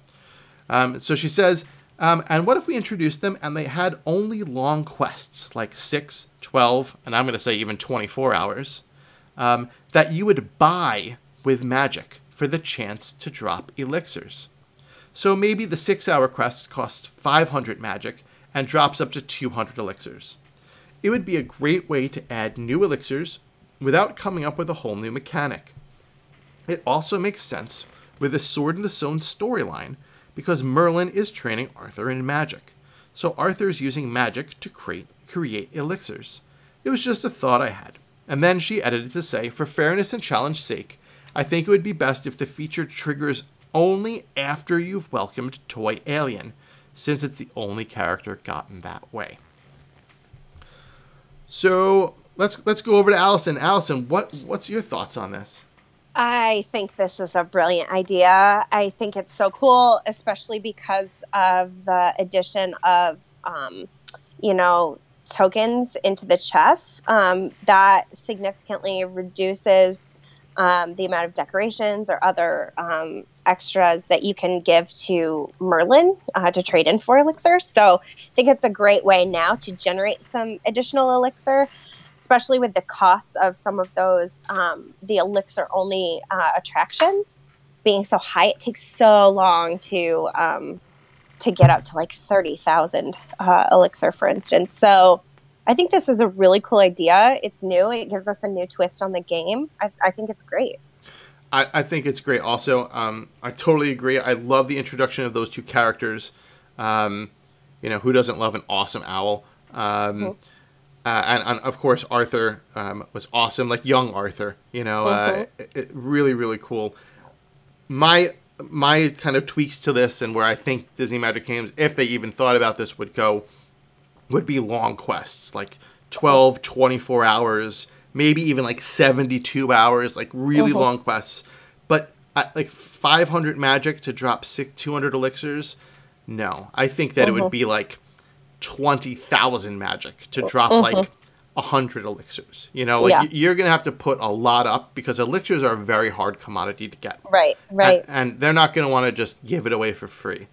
she says, and what if we introduced them and they had only long quests, like 6, 12, and I'm going to say even 24 hours, that you would buy with magic for the chance to drop elixirs. So maybe the 6-hour quest costs 500 magic and drops up to 200 elixirs. It would be a great way to add new elixirs without coming up with a whole new mechanic. It also makes sense with the Sword in the Stone storyline because Merlin is training Arthur in magic. So Arthur is using magic to create elixirs. It was just a thought I had. And then she edited to say, for fairness and challenge's sake, I think it would be best if the feature triggers only after you've welcomed Toy Alien, since it's the only character gotten that way. So let's go over to Alison. Alison, what's your thoughts on this? I think this is a brilliant idea. I think it's so cool, especially because of the addition of, tokens into the chess. That significantly reduces the amount of decorations or other extras that you can give to Merlin to trade in for elixir. So I think it's a great way now to generate some additional elixir, especially with the costs of some of those, the elixir only attractions being so high. It takes so long to get up to like 30,000 elixir, for instance. So I think this is a really cool idea. It's new. It gives us a new twist on the game. I think it's great. I think it's great also. I totally agree. I love the introduction of those two characters. Who doesn't love an awesome owl? And of course, Arthur was awesome, like young Arthur. Really, really cool. My kind of tweaks to this, and where I think Disney Magic Games, if they even thought about this, would be long quests, like 12, 24 hours, maybe even like 72 hours, like really long quests. But like 500 magic to drop 200 elixirs? No. I think that it would be like 20,000 magic to drop like 100 elixirs. You're going to have to put a lot up, because elixirs are a very hard commodity to get. Right. And they're not going to want to just give it away for free.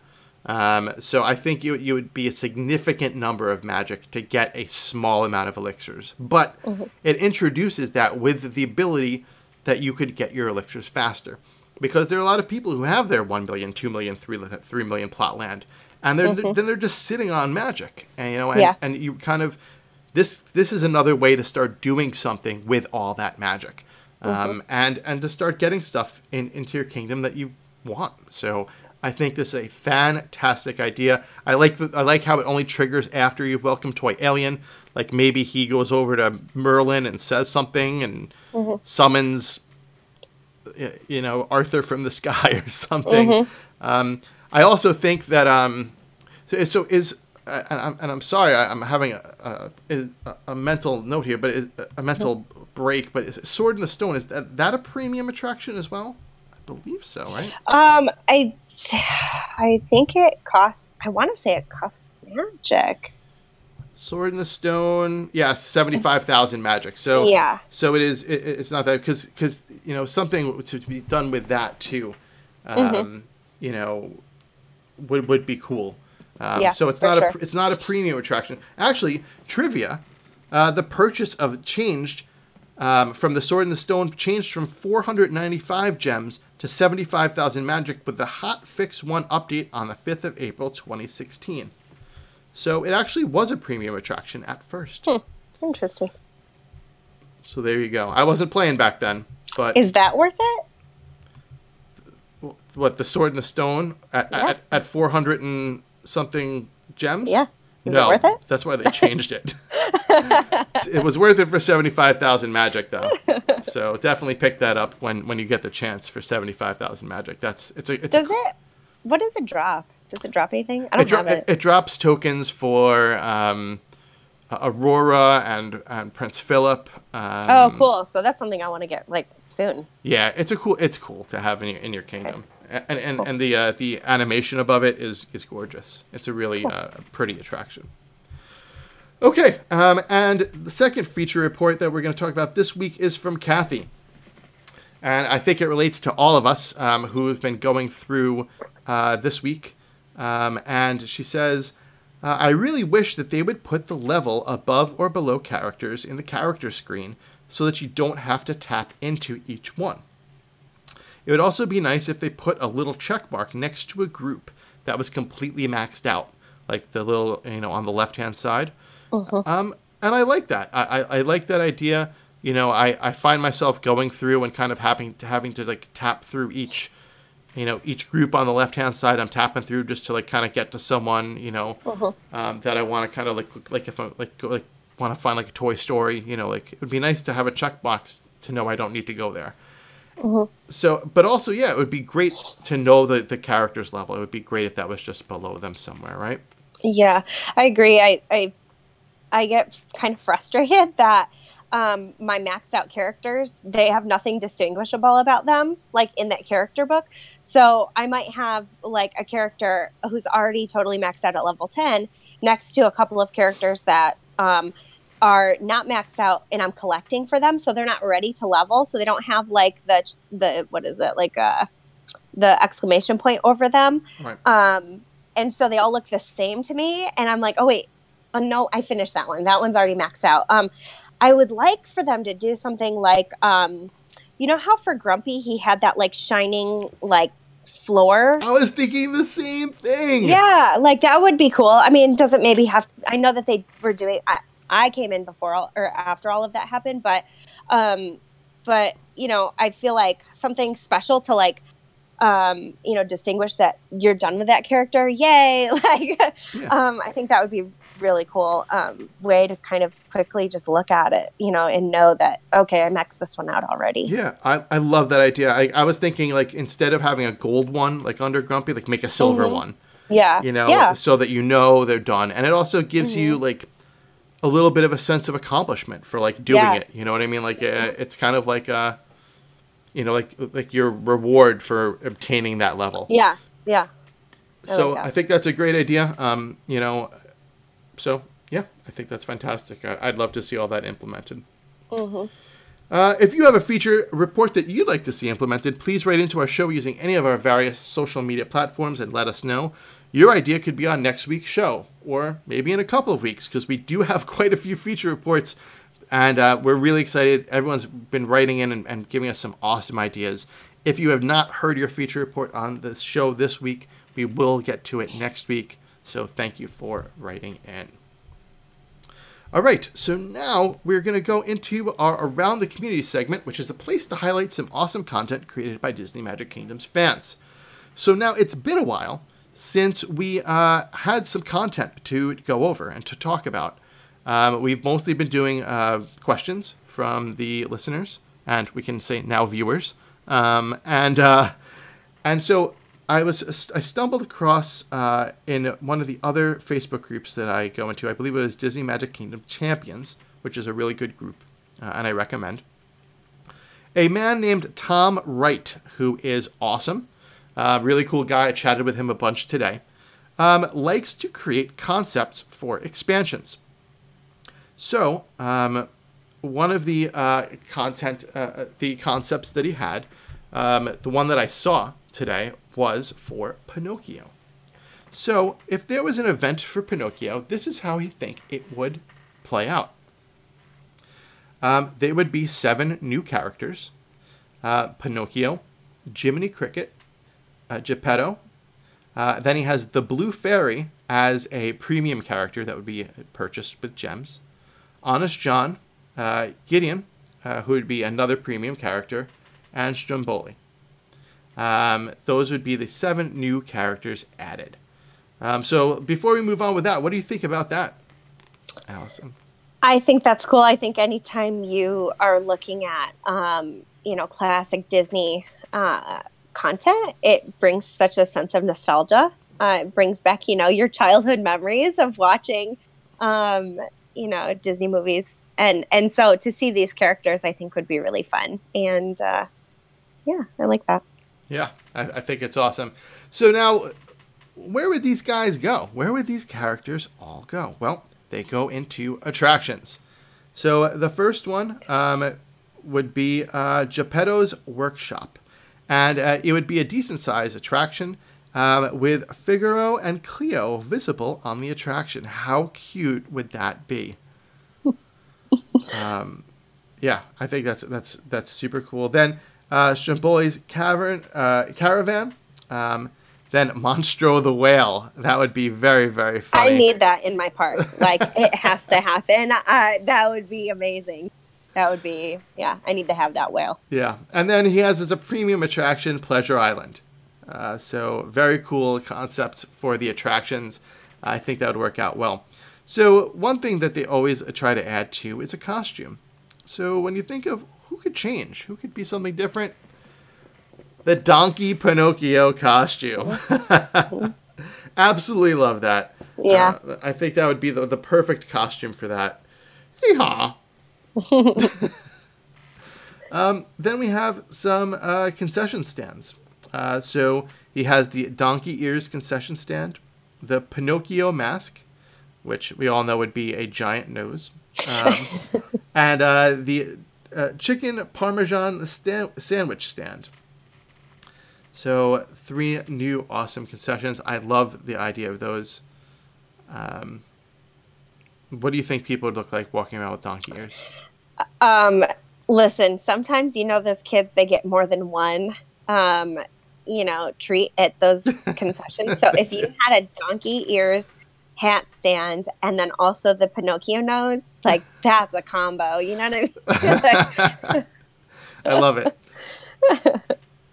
So I think you would be a significant number of magic to get a small amount of elixirs. But it introduces that with the ability that you could get your elixirs faster. Because there are a lot of people who have their 1 million, 2 million, 3 million plot land. And then they're just sitting on magic. And, and you kind of... This is another way to start doing something with all that magic. And to start getting stuff into your kingdom that you want. So I think this is a fantastic idea. I like how it only triggers after you've welcomed Toy Alien. Like maybe he goes over to Merlin and says something and summons, Arthur from the sky or something. I also think that and I'm sorry, I'm having a mental note here, but a mental break. But is Sword in the Stone, is that a premium attraction as well? Believe so, right? I think it costs. I want to say it costs magic. Sword in the Stone, 75,000 magic. So so it is. It's not that, because something to be done with that too. Would be cool. So it's not a premium attraction. Actually, trivia: the purchase of changed. From the Sword in the Stone changed from 495 gems to 75,000 magic with the Hot Fix 1 update on the 5th of April 2016. So it actually was a premium attraction at first. Interesting. So there you go. I wasn't playing back then, but is that worth it? What, the Sword in the Stone at 400 and something gems? Yeah. Is it worth it? That's why they changed it. It was worth it for 75,000 magic, though. So definitely pick that up when you get the chance for 75,000 magic. What does it drop? Does it drop anything? I don't have it. It drops tokens for Aurora and Prince Philip. Oh, cool! So that's something I want to get like soon. Yeah, it's cool to have in your kingdom. Okay. And the animation above it is gorgeous. It's a really pretty attraction. Okay, and the second feature report that we're going to talk about this week is from Kathy. And I think it relates to all of us who have been going through this week. And she says, I really wish that they would put the level above or below characters in the character screen so that you don't have to tap into each one. It would also be nice if they put a little check mark next to a group that was completely maxed out, like the little, on the left-hand side. And I like that. I like that idea. I find myself going through and kind of having to like tap through each group on the left-hand side. I'm tapping through just to like kind of get to someone, that I want to kind of like if I want to find like a Toy Story, like it would be nice to have a checkbox to know I don't need to go there. So, but also, it would be great to know the character's level. It would be great if that was just below them somewhere, right? Yeah, I agree. I get kind of frustrated that my maxed out characters, they have nothing distinguishable about them, like in that character book. So I might have like a character who's already totally maxed out at level 10 next to a couple of characters that are not maxed out, and I'm collecting for them, so they're not ready to level, so they don't have like the what is it, like the exclamation point over them. Right. And so they all look the same to me, and I'm like, oh wait, oh no, I finished that one. That one's already maxed out. I would like for them to do something like, you know how for Grumpy he had that like shining like floor? I was thinking the same thing. Yeah, like that would be cool. I mean, doesn't maybe have. I know that they were doing. I came in before or after all of that happened, but you know, I feel like something special to like, you know, distinguish that you're done with that character. Yay! Like, yeah. I think that would be really cool way to kind of quickly just look at it, you know, and know that, okay, I maxed this one out already. Yeah, I love that idea. I was thinking, like, instead of having a gold one, like under Grumpy, like make a silver one. Yeah. You know, so that you know they're done. And it also gives you, like, a little bit of a sense of accomplishment for, like, doing it. You know what I mean? Like, it's kind of like, you know, like your reward for obtaining that level. Yeah, yeah. I think that's a great idea. You know, so, yeah, I think that's fantastic. I'd love to see all that implemented. If you have a feature report that you'd like to see implemented, please write into our show using any of our various social media platforms and let us know. Your idea could be on next week's show, or maybe in a couple of weeks, because we do have quite a few feature reports, and we're really excited. Everyone's been writing in and giving us some awesome ideas. If you have not heard your feature report on the show this week, we will get to it next week. So thank you for writing in. All right, so now we're going to go into our Around the Community segment, which is a place to highlight some awesome content created by Disney Magic Kingdom's fans. So now it's been a while since we had some content to go over and to talk about. We've mostly been doing questions from the listeners, and we can say now viewers. And so I stumbled across in one of the other Facebook groups that I go into. I believe it was Disney Magic Kingdom Champions, which is a really good group, and I recommend. A man named Tom Wright, who is awesome, really cool guy. I chatted with him a bunch today. Likes to create concepts for expansions. So one of the the concepts that he had, the one that I saw today, was for Pinocchio. So if there was an event for Pinocchio, this is how he think it would play out. There would be 7 new characters: Pinocchio, Jiminy Cricket, Geppetto. Then he has the Blue Fairy as a premium character that would be purchased with gems. Honest John, Gideon, who would be another premium character, and Stromboli. Those would be the 7 new characters added. So before we move on with that, what do you think about that, Alison? I think that's cool. I think anytime you are looking at, you know, classic Disney content, it brings such a sense of nostalgia. It brings back, you know, your childhood memories of watching, you know, Disney movies. And so to see these characters, I think would be really fun. And yeah, I like that. Yeah, I think it's awesome. So now, where would these guys go? Where would these characters all go? Well, they go into attractions. So the first one would be Geppetto's Workshop. And it would be a decent-sized attraction with Figaro and Cleo visible on the attraction. How cute would that be? Yeah, I think that's super cool. Then Stromboli's Caravan. Then Monstro the Whale. That would be very, very funny. I need that in my park. Like, it has to happen. That would be amazing. That would be, yeah, I need to have that whale. Yeah. And then he has as a premium attraction, Pleasure Island. So very cool concepts for the attractions. I think that would work out well. So one thing that they always try to add to is a costume. So when you think of who could change, who could be something different, the Donkey Pinocchio costume. Absolutely love that. Yeah. I think that would be the perfect costume for that. Hee-haw. Then we have some concession stands. So he has the Donkey Ears concession stand, the Pinocchio mask, which we all know would be a giant nose, Um, and the chicken parmesan sandwich stand. So 3 new awesome concessions. I love the idea of those. What do you think people would look like walking around with donkey ears? Listen, sometimes, those kids, they get more than one, treat at those concessions. So if you had a donkey ears hat stand and then also the Pinocchio nose, like that's a combo. You know what I mean? I love it.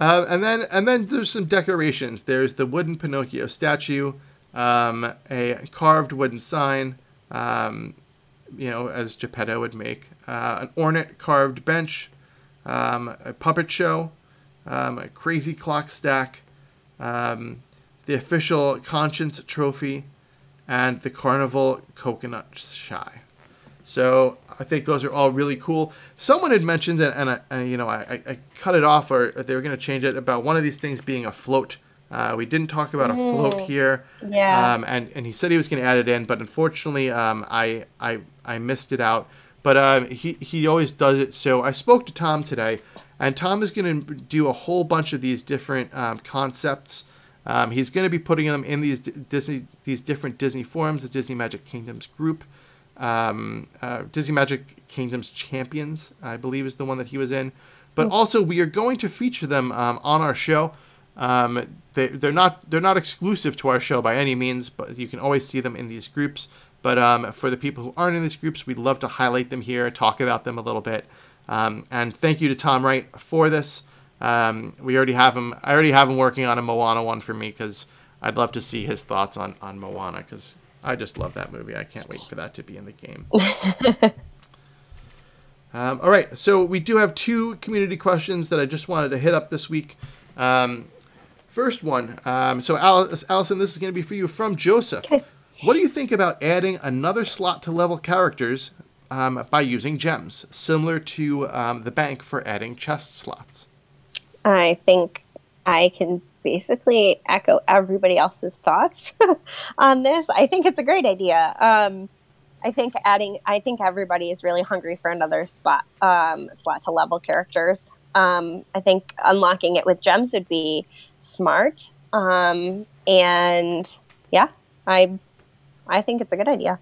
And then there's some decorations. There's the wooden Pinocchio statue, a carved wooden sign, as Geppetto would make, an ornate carved bench, a puppet show, a crazy clock stack, the official conscience trophy, and the carnival coconut shy. So I think those are all really cool. Someone had mentioned, and I cut it off, or they were going to change it, about one of these things being a float. We didn't talk about a float here. Yeah. And he said he was going to add it in, but unfortunately, I missed it out. But he always does it. So I spoke to Tom today, and Tom is going to do a whole bunch of these different concepts. He's going to be putting them in these different Disney forums, the Disney Magic Kingdoms group. Disney Magic Kingdoms Champions, I believe, is the one that he was in. But also, we are going to feature them on our show. They're not exclusive to our show by any means, but you can always see them in these groups. But for the people who aren't in these groups, we'd love to highlight them here, talk about them a little bit. And thank you to Tom Wright for this. We already have him. I already have him working on a Moana one for me, because I'd love to see his thoughts on Moana, because I just love that movie. I can't wait for that to be in the game. All right, so we do have 2 community questions that I just wanted to hit up this week. First one, so Alison, this is going to be for you from Joseph. Okay. What do you think about adding another slot to level characters by using gems, similar to the bank for adding chest slots? I think I can basically echo everybody else's thoughts on this. I think it's a great idea. I think everybody is really hungry for another slot to level characters. I think unlocking it with gems would be smart. And yeah, I think it's a good idea.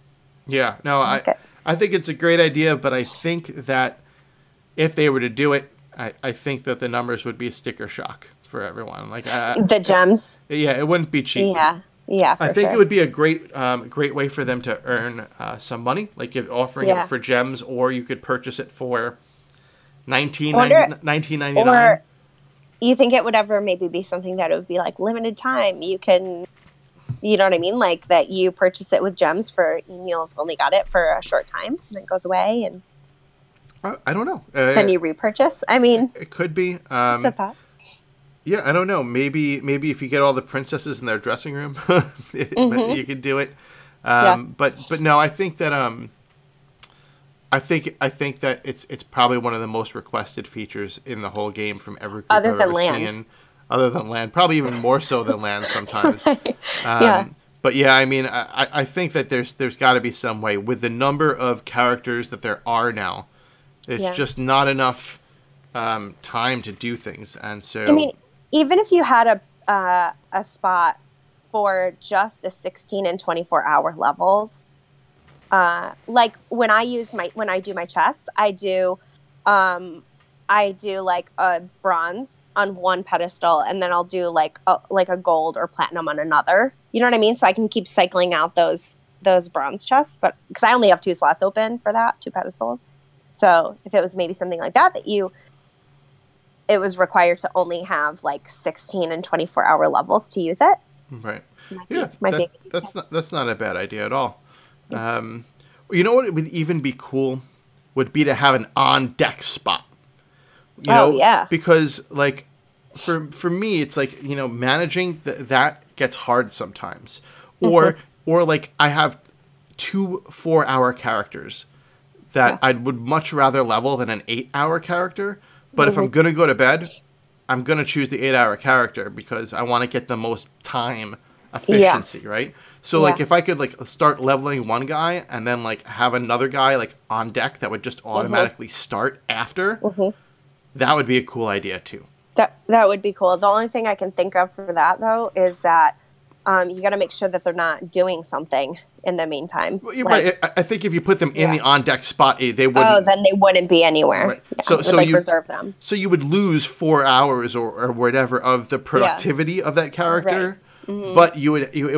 Yeah, no, I think it's a great idea, but I think that if they were to do it, I think that the numbers would be sticker shock for everyone. Like the gems. Yeah, it wouldn't be cheap. Yeah. I think it would be a great way for them to earn some money, like offering it for gems, or you could purchase it for $19.99. Or you think it would ever maybe be something that it would be like limited time? You can, you know what I mean? Like that you purchase it with gems and you'll have only got it for a short time, and it goes away, and I don't know. Then you repurchase. I mean, it could be. Just a thought. Yeah, I don't know. Maybe if you get all the princesses in their dressing room, you could do it. But no, I think that I think that it's probably one of the most requested features in the whole game from every group I've ever seen. Other than land, probably even more so than land sometimes. But yeah, I mean, I think that there's got to be some way with the number of characters that there are now. It's just not enough time to do things, and so I mean, even if you had a spot for just the 16 and 24-hour levels, like when I do my chests, I do like a bronze on one pedestal, and then I'll do like a gold or platinum on another. You know what I mean? So I can keep cycling out those bronze chests, but because I only have 2 slots open for that, 2 pedestals. So if it was maybe something like that it was required to only have like 16 and 24-hour levels to use it. Right. That's not a bad idea at all. You know what? It would even be cool would be to have an on-deck spot. You know, because like for me, it's like, managing that gets hard sometimes. Or like I have 2 4-hour characters that I would much rather level than an 8-hour character. But if I'm going to go to bed, I'm going to choose the 8-hour character because I want to get the most time efficiency, right? So like Yeah. if I could like start leveling one guy and then like have another guy like on deck that would just automatically start after, that would be a cool idea too. That would be cool. The only thing I can think of for that though is that you got to make sure that they're not doing something in the meantime. Well, you're like, right. I think if you put them in the on deck spot, they wouldn't. Oh, then they wouldn't be anywhere. Right. Yeah, So like you reserve them. So you would lose 4 hours or whatever of the productivity of that character, but it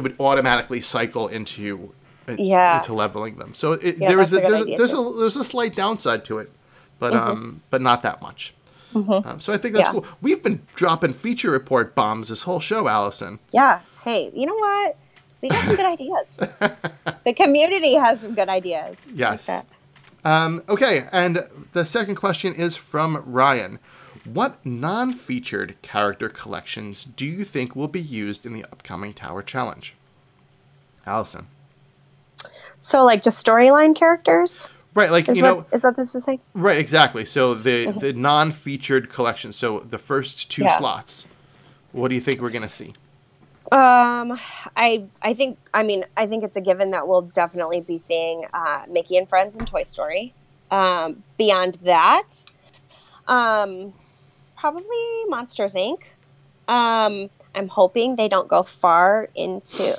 would automatically cycle into leveling them. So there's a slight downside to it, but not that much. So I think that's cool. We've been dropping feature report bombs this whole show, Allison. Yeah. Hey, you know what? We got some good ideas. The community has some good ideas. Yes. Okay, and the second question is from Ryan. What non-featured character collections do you think will be used in the upcoming Tower Challenge? Allison. So, like, just storyline characters? Right, like, is what this is saying? Right, exactly. So the non-featured collection, so the first 2 slots, what do you think we're going to see? I think it's a given that we'll definitely be seeing Mickey and Friends and Toy Story. Beyond that, probably Monsters Inc. I'm hoping they don't go far into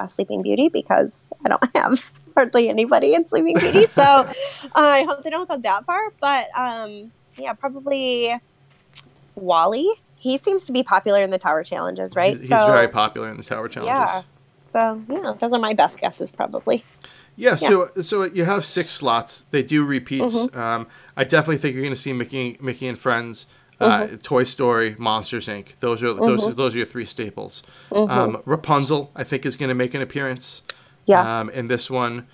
Sleeping Beauty because I don't have hardly anybody in Sleeping Beauty, so I hope they don't go that far. But probably Wally. He seems to be popular in the Tower Challenges, right? He's very popular in the Tower Challenges. Yeah. So, those are my best guesses, probably. Yeah, so you have 6 slots. They do repeats. I definitely think you're going to see Mickey and Friends, Toy Story, Monsters Inc. Those are your 3 staples. Rapunzel, I think, is going to make an appearance. Yeah. In this one,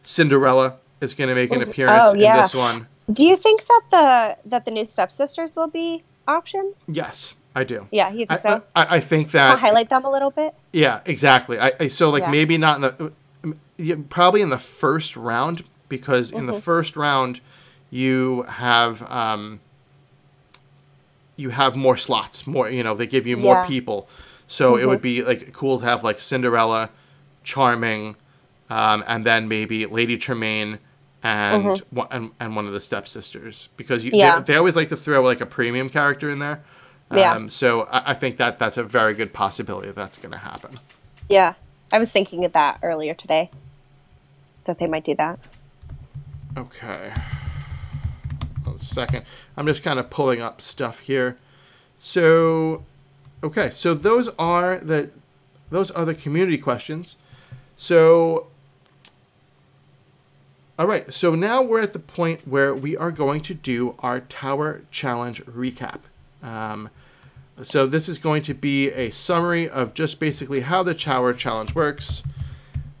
Cinderella is going to make an appearance in this one. Do you think that the new stepsisters will be options? Yes, I do. Yeah, you think so? I think that I'll highlight them a little bit. Yeah, exactly. Maybe not in probably in the first round, because in the first round you have more slots, more they give you more people, so it would be like cool to have like Cinderella, Charming, and then maybe Lady Tremaine and one of the stepsisters, because they always like to throw like a premium character in there. So I think that's a very good possibility that's going to happen. Yeah, I was thinking of that earlier today, that they might do that. Okay. One second. I'm just kind of pulling up stuff here. So, okay. So those are the community questions. So, all right. So now we're at the point where we are going to do our Tower Challenge recap. So this is going to be a summary of just basically how the Tower Challenge works.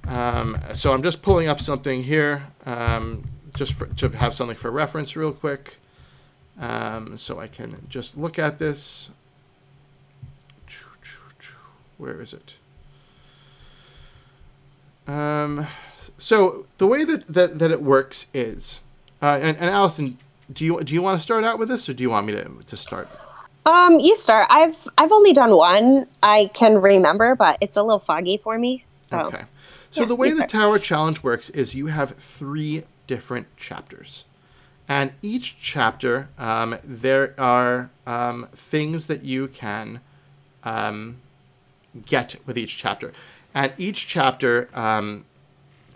So I'm just pulling up something here, to have something for reference real quick. So I can just look at this. Where is it? So the way that it works is, and Allison, do you want to start out with this, or do you want me to start? You start. I've only done one. I can remember, but it's a little foggy for me. So. Okay. So the way the Tower Challenge works is you have 3 different chapters. And each chapter, there are things that you can get with each chapter. And each chapter,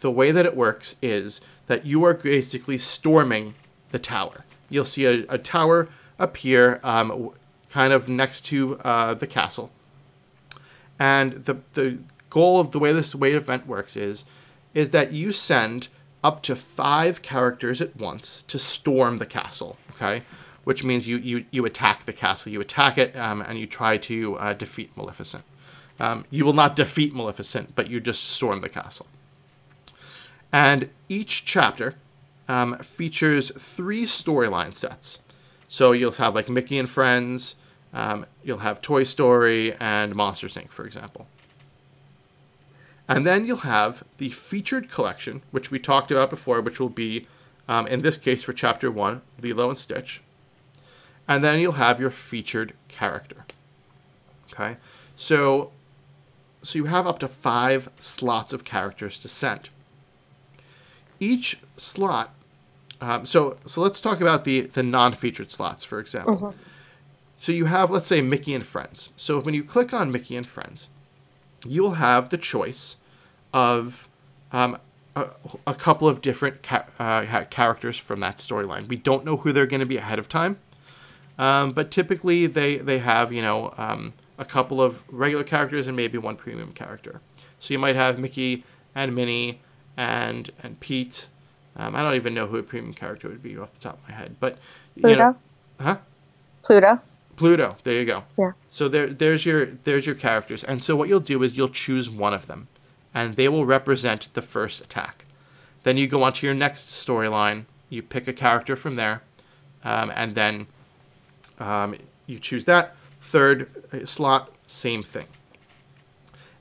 the way that it works is that you are basically storming the tower. You'll see a tower appear kind of next to the castle. And the goal of the way this event works is that you send up to 5 characters at once to storm the castle, okay? Which means you attack the castle. You attack it, and you try to defeat Maleficent. You will not defeat Maleficent, but you just storm the castle. And each chapter features 3 storyline sets. So you'll have like Mickey and Friends, you'll have Toy Story, and Monsters Inc., for example. And then you'll have the featured collection, which we talked about before, which will be, in this case for Chapter 1, Lilo and Stitch. And then you'll have your featured character. Okay, so you have up to 5 slots of characters to send. Each slot, so let's talk about the non-featured slots, for example. So you have, let's say, Mickey and Friends. So when you click on Mickey and Friends, you'll have the choice of a couple of different characters from that storyline. We don't know who they're going to be ahead of time, but typically they have, a couple of regular characters and maybe one premium character. So you might have Mickey and Minnie and Pete. I don't even know who a premium character would be off the top of my head, but Pluto. Pluto. There you go. Yeah. So there's your characters, and so what you'll do is you'll choose one of them, and they will represent the first attack. Then you go on to your next storyline. You pick a character from there, and then you choose that. Third slot, same thing.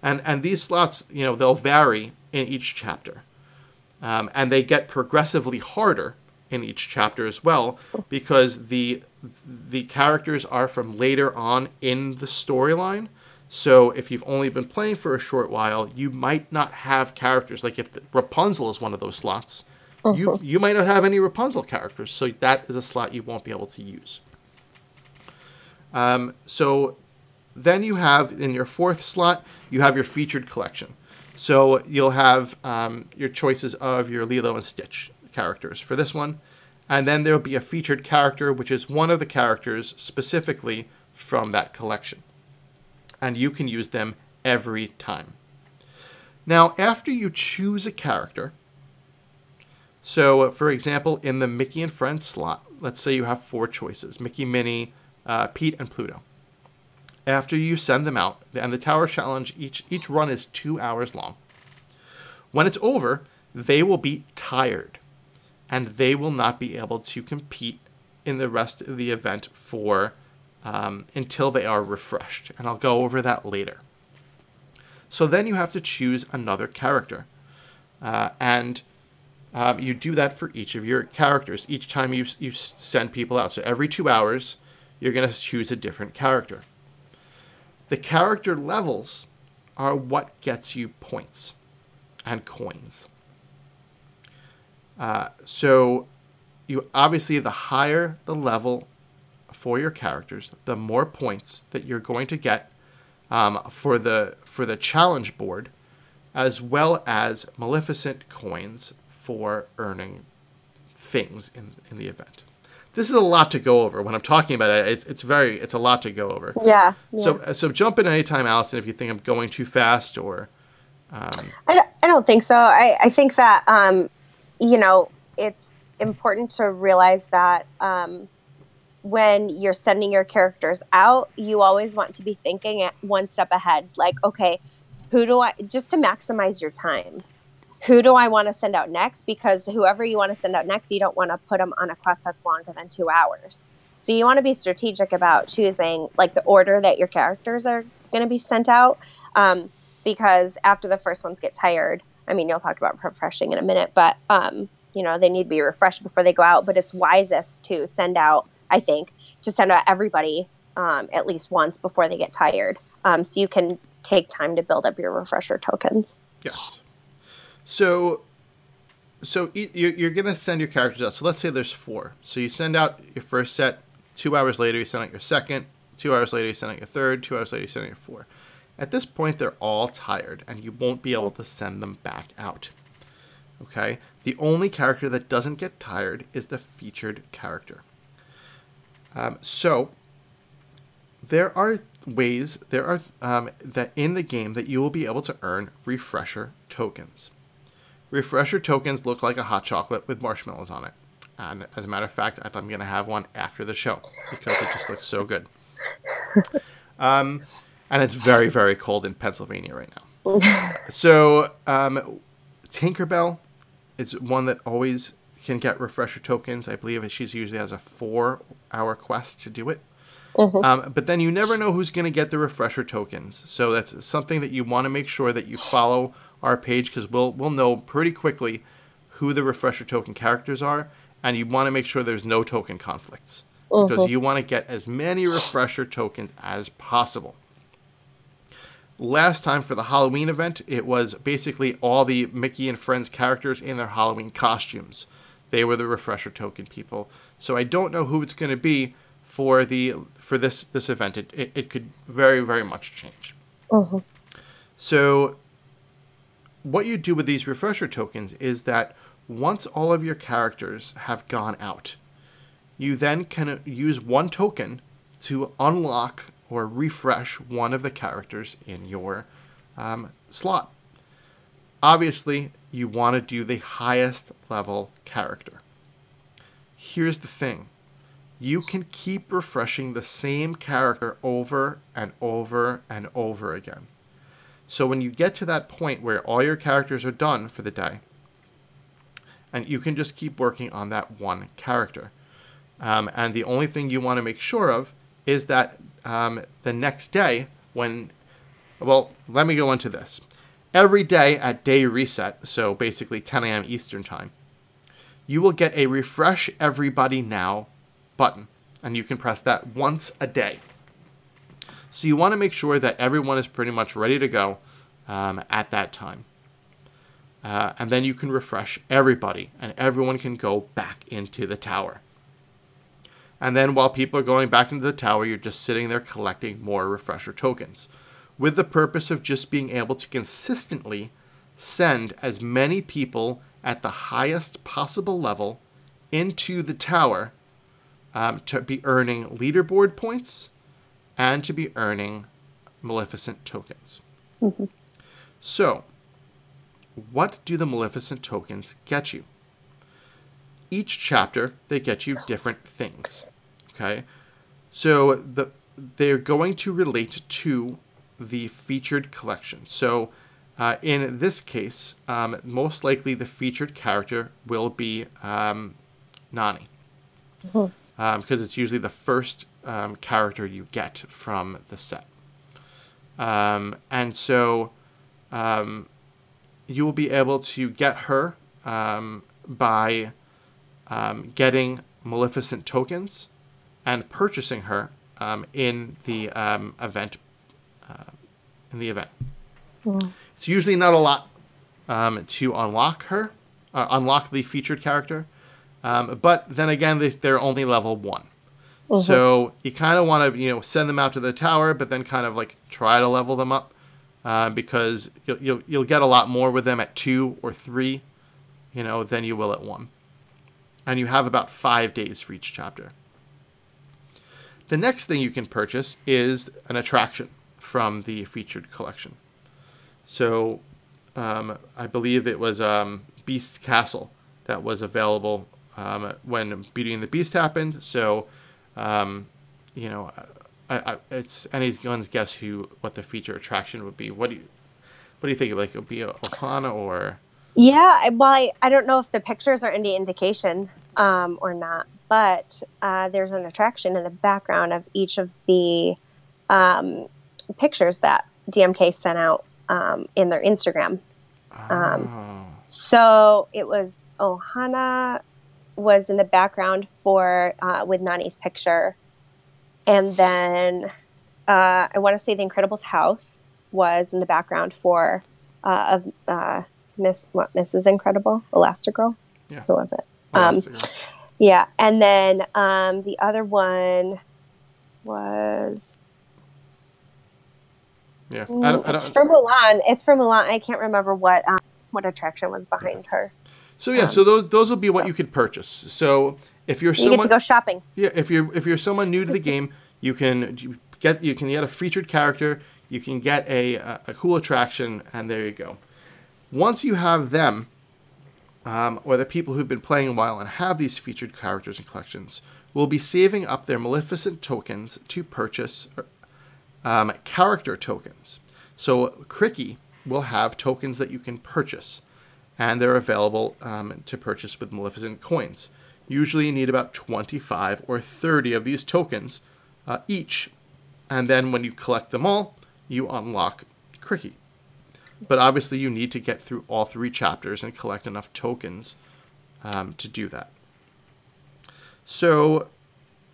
And these slots, they'll vary in each chapter. And they get progressively harder in each chapter as well, because the characters are from later on in the storyline. So if you've only been playing for a short while, you might not have characters. Like if Rapunzel is one of those slots, you might not have any Rapunzel characters. So that is a slot you won't be able to use. So then you have, in your 4th slot, you have your featured collection. So you'll have your choices of your Lilo and Stitch characters for this one. And then there'll be a featured character, which is one of the characters specifically from that collection. And you can use them every time. Now, after you choose a character, so for example, in the Mickey and Friends slot, let's say you have 4 choices: Mickey, Minnie, Pete, and Pluto. After you send them out, and the Tower Challenge, each run is 2 hours long. When it's over, they will be tired, and they will not be able to compete in the rest of the event until they are refreshed. And I'll go over that later. So then you have to choose another character. And you do that for each of your characters each time you send people out. So every 2 hours, you're going to choose a different character. The character levels are what gets you points and coins. So you obviously, the higher the level for your characters, the more points that you're going to get for the challenge board, as well as Maleficent coins for earning things in the event. This is a lot to go over. When I'm talking about it, it's a lot to go over. Yeah. So jump in anytime, Alison, if you think I'm going too fast or. I don't think so. I think that it's important to realize that when you're sending your characters out, you always want to be thinking one step ahead. Like, okay, just to maximize your time, who do I want to send out next? Because whoever you want to send out next, you don't want to put them on a quest that's longer than 2 hours. So you want to be strategic about choosing like the order that your characters are going to be sent out. Because after the first ones get tired, I mean, you'll talk about refreshing in a minute, but, they need to be refreshed before they go out. But it's wisest to send out, I think, to send out everybody at least once before they get tired. So you can take time to build up your refresher tokens. Yes. So you're going to send your characters out. So let's say there's 4. So you send out your first set. 2 hours later, you send out your second. 2 hours later, you send out your third. 2 hours later, you send out your 4. At this point, they're all tired, and you won't be able to send them back out. Okay? The only character that doesn't get tired is the featured character. So there are ways, that in the game that you will be able to earn refresher tokens. Refresher tokens look like a hot chocolate with marshmallows on it. And as a matter of fact, I'm going to have one after the show because it just looks so good. And it's very, very cold in Pennsylvania right now. So Tinkerbell is one that always can get refresher tokens. I believe she's usually has a 4-hour quest to do it. Mm-hmm. But then you never know who's going to get the refresher tokens. So that's something that you want to make sure that you follow our page, because we'll know pretty quickly who the refresher token characters are, and you want to make sure there's no token conflicts, because you want to get as many refresher tokens as possible. Last time for the Halloween event, it was basically all the Mickey and Friends characters in their Halloween costumes. They were the refresher token people. So I don't know who it's going to be for this event. It could very, very much change. Uh-huh. So what you do with these refresher tokens is that once all of your characters have gone out, you then can use one token to unlock or refresh one of the characters in your slot. Obviously, you want to do the highest level character. Here's the thing. You can keep refreshing the same character over and over and over again. So when you get to that point where all your characters are done for the day, and you can just keep working on that one character. And the only thing you want to make sure of is that the next day well, let me go into this. Every day at day reset, so basically 10 a.m. Eastern time, you will get a refresh everybody now button. And you can press that once a day. So you want to make sure that everyone is pretty much ready to go at that time. And then you can refresh everybody, and everyone can go back into the tower. And then while people are going back into the tower, you're just sitting there collecting more refresher tokens, with the purpose of just being able to consistently send as many people at the highest possible level into the tower to be earning leaderboard points and to be earning Maleficent tokens. Mm-hmm. So, what do the Maleficent tokens get you? Each chapter, they get you different things. Okay? So, they're going to relate to the featured collection. So, in this case, most likely the featured character will be Nani. Mm-hmm. Because it's usually the first character you get from the set. And so you will be able to get her by getting Maleficent tokens and purchasing her in the event. Mm. It's usually not a lot to unlock her, unlock the featured character. But then again, they're only level 1. Mm-hmm. So you kind of want to, send them out to the tower, but then kind of like try to level them up because you'll get a lot more with them at 2 or 3, than you will at 1. And you have about 5 days for each chapter. The next thing you can purchase is an attraction from the featured collection. So I believe it was Beast Castle that was available when Beauty and the Beast happened. So, it's anyone's guess what the feature attraction would be. What do you think? Like, it would be a Ohana or? Yeah, well, I don't know if the pictures are any indication or not, but there's an attraction in the background of each of the pictures that DMK sent out in their Instagram. So it was Ohana was in the background for with Nani's picture, and then I want to say the Incredibles house was in the background for Mrs. Incredible, Elastigirl. Yeah. Who was it? Yeah, and then the other one was. Yeah, it's from Mulan. It's from Mulan. I can't remember what attraction was behind her. So yeah, so those will be what you could purchase. So if you're you get to go shopping. Yeah, if you're someone new to the game, you can get a featured character, you can get a cool attraction, and there you go. Once you have them, or the people who've been playing a while and have these featured characters and collections, will be saving up their Maleficent tokens to purchase character tokens. So Cricky will have tokens that you can purchase, and they're available to purchase with Maleficent coins. Usually you need about 25 or 30 of these tokens each, and then when you collect them all, you unlock Cricky. But obviously you need to get through all 3 chapters and collect enough tokens to do that. So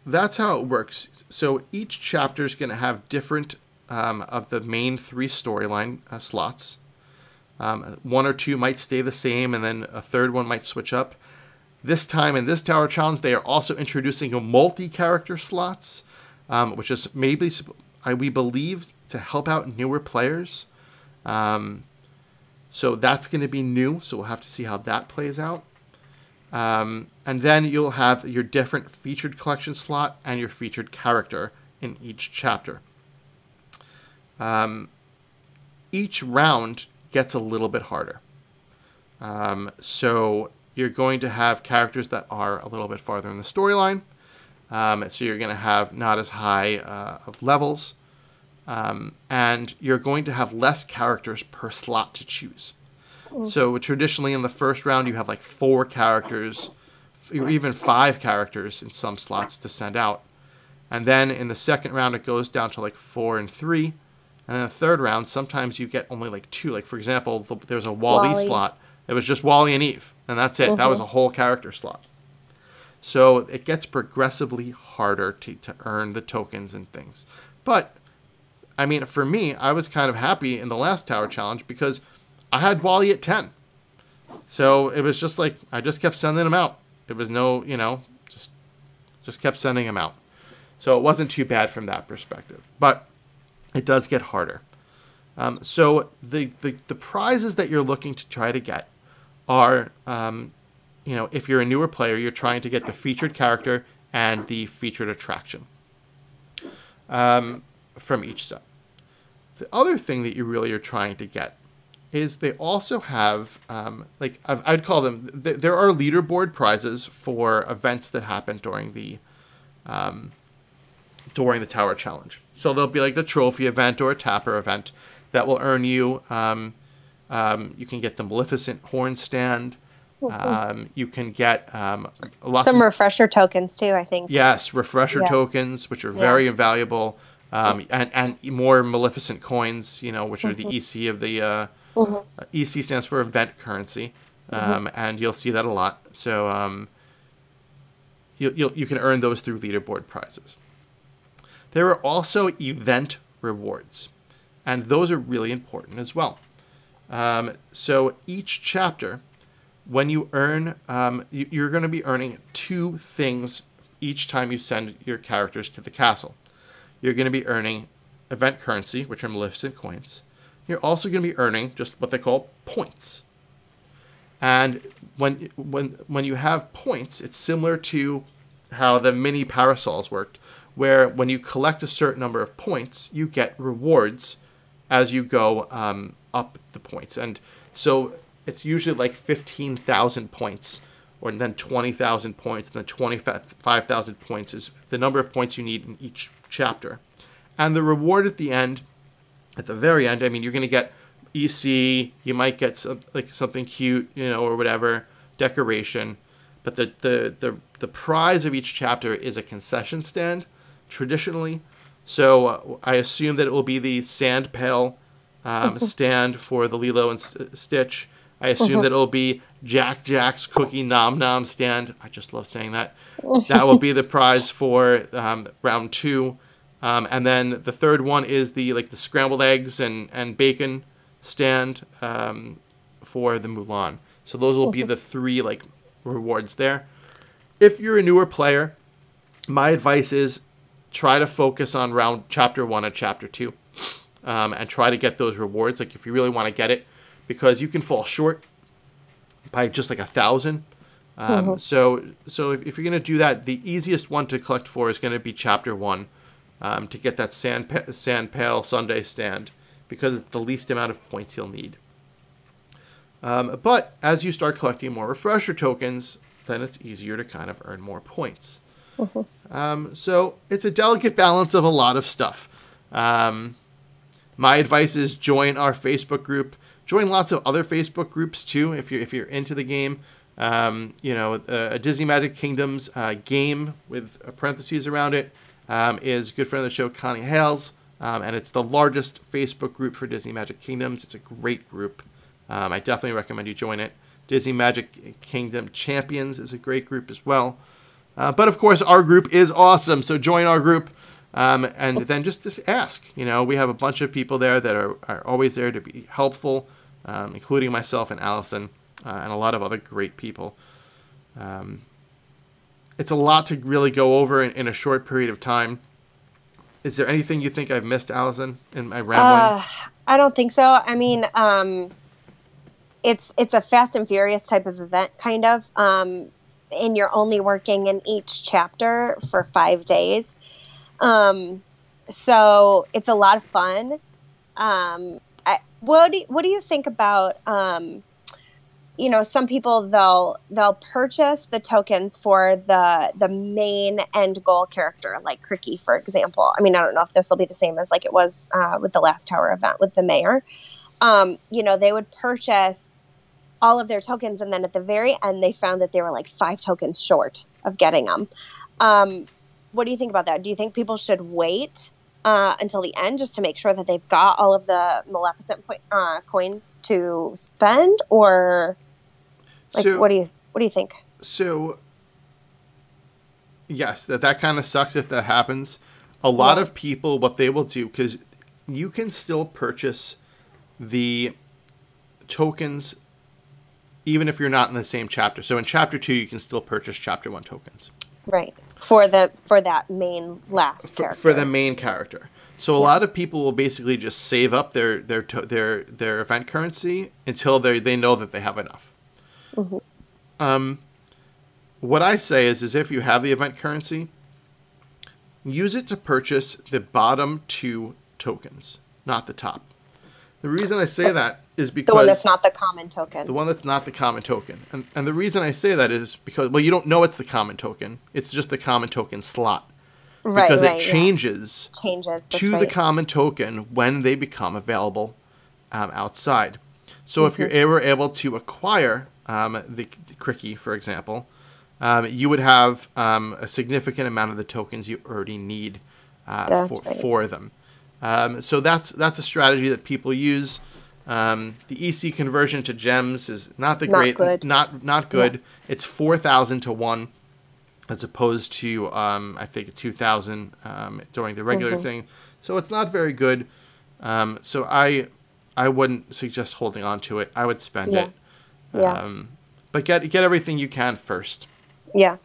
that's how it works. So each chapter is going to have different of the main 3 storyline slots. 1 or 2 might stay the same, and then a third one might switch up. This time in this Tower Challenge, they are also introducing a multi-character slots, which is maybe, we believe, to help out newer players. So that's going to be new, so we'll have to see how that plays out. And then you'll have your different featured collection slot and your featured character in each chapter. Each round gets a little bit harder. So you're going to have characters that are a little bit farther in the storyline. So you're going to have not as high of levels. And you're going to have less characters per slot to choose. So traditionally in the first round, you have like 4 characters, or even 5 characters in some slots to send out. And then in the second round, it goes down to like 4 and 3. And then the third round, sometimes you get only like 2. Like, for example, there's a Wall-E slot. It was just Wall-E and Eve, and that's it. That was a whole character slot. So it gets progressively harder to earn the tokens and things. But, I mean, for me, I was kind of happy in the last Tower Challenge because I had Wall-E at 10. So it was just like, I just kept sending them out. It was no, just kept sending them out. So it wasn't too bad from that perspective. But it does get harder. So the prizes that you're looking to try to get are, if you're a newer player, you're trying to get the featured character and the featured attraction from each set. The other thing that you really are trying to get is they also have, I'd call them, there are leaderboard prizes for events that happen during the Tower Challenge. So there'll be like the trophy event or a tapper event that will earn you. You can get the Maleficent horn stand. You can get some refresher tokens too, I think. Yes, refresher tokens, which are very invaluable, and more Maleficent coins, which are the EC of the EC stands for event currency, and you'll see that a lot. So you can earn those through leaderboard prizes. There are also event rewards, and those are really important as well. So each chapter, when you earn, you're going to be earning 2 things each time you send your characters to the castle. You're going to be earning event currency, which are Maleficent coins. You're also going to be earning just what they call points. And when you have points, it's similar to how the mini parasols worked, where when you collect a certain number of points, you get rewards as you go up the points. And so it's usually like 15,000 points, or then 20,000 points, and then 25,000 points is the number of points you need in each chapter. And the reward at the very end, I mean, you're going to get EC, you might get something cute, or whatever, decoration. But the prize of each chapter is a concession stand, traditionally. So I assume that it will be the sand pail stand for the Lilo and Stitch. I assume that it will be Jack's Cookie Nom Nom stand. I just love saying that. That will be the prize for round 2. And then the third one is the scrambled eggs and bacon stand for the Mulan. So those will be the 3 rewards there. If you're a newer player, my advice is try to focus on chapter 1 and chapter 2, and try to get those rewards. If you really want to get it, because you can fall short by just 1,000. So if you're going to do that, the easiest one to collect for is going to be chapter 1, to get that sand pail Sunday stand, because it's the least amount of points you'll need. But as you start collecting more refresher tokens, then it's easier to kind of earn more points. So it's a delicate balance of a lot of stuff. My advice is join our Facebook group. Join lots of other Facebook groups too if you're into the game. A Disney Magic Kingdoms game with parentheses around it is a good friend of the show, Connie Hales, and it's the largest Facebook group for Disney Magic Kingdoms. It's a great group. I definitely recommend you join it. Disney Magic Kingdom Champions is a great group as well. But of course, our group is awesome, so join our group. And then just ask. You know, we have a bunch of people there that are always there to be helpful, including myself and Alison, and a lot of other great people. It's a lot to really go over in a short period of time. Is there anything you think I've missed, Alison, in my rambling? I don't think so. I mean, it's a Fast and Furious type of event, kind of. And you're only working in each chapter for 5 days. So it's a lot of fun. What do you think about, you know, some people they'll purchase the tokens for the main end goal character, like Cricky, for example. I mean, I don't know if this will be the same as like it was with the last tower event with the mayor. You know, they would purchase all of their tokens, and then at the very end, they found that they were like 5 tokens short of getting them. What do you think about that? Do you think people should wait until the end just to make sure that they've got all of the Maleficent coins to spend, or like what do you think? So yes, that kind of sucks if that happens. A lot of people, what they will do, because you can still purchase the tokens even if you're not in the same chapter. So in chapter 2, you can still purchase chapter 1 tokens. Right. For that main last character. For the main character. So a lot of people will basically just save up their event currency until they know that they have enough. Mm-hmm. What I say is if you have the event currency, use it to purchase the bottom 2 tokens, not the top. The reason I say that is because... The one that's not the common token. The one that's not the common token. And the reason I say that is because, well, you don't know it's the common token. It's just the common token slot. Right, because it changes to right. the common token when they become available outside. So if you're ever able to acquire the Cricky, for example, you would have a significant amount of the tokens you already need for them. So that's a strategy that people use. The EC conversion to gems is not good. Yeah. It's 4,000 to 1 as opposed to I think 2,000 during the regular thing. So it's not very good. So I wouldn't suggest holding on to it. I would spend it. But get everything you can first. Yeah.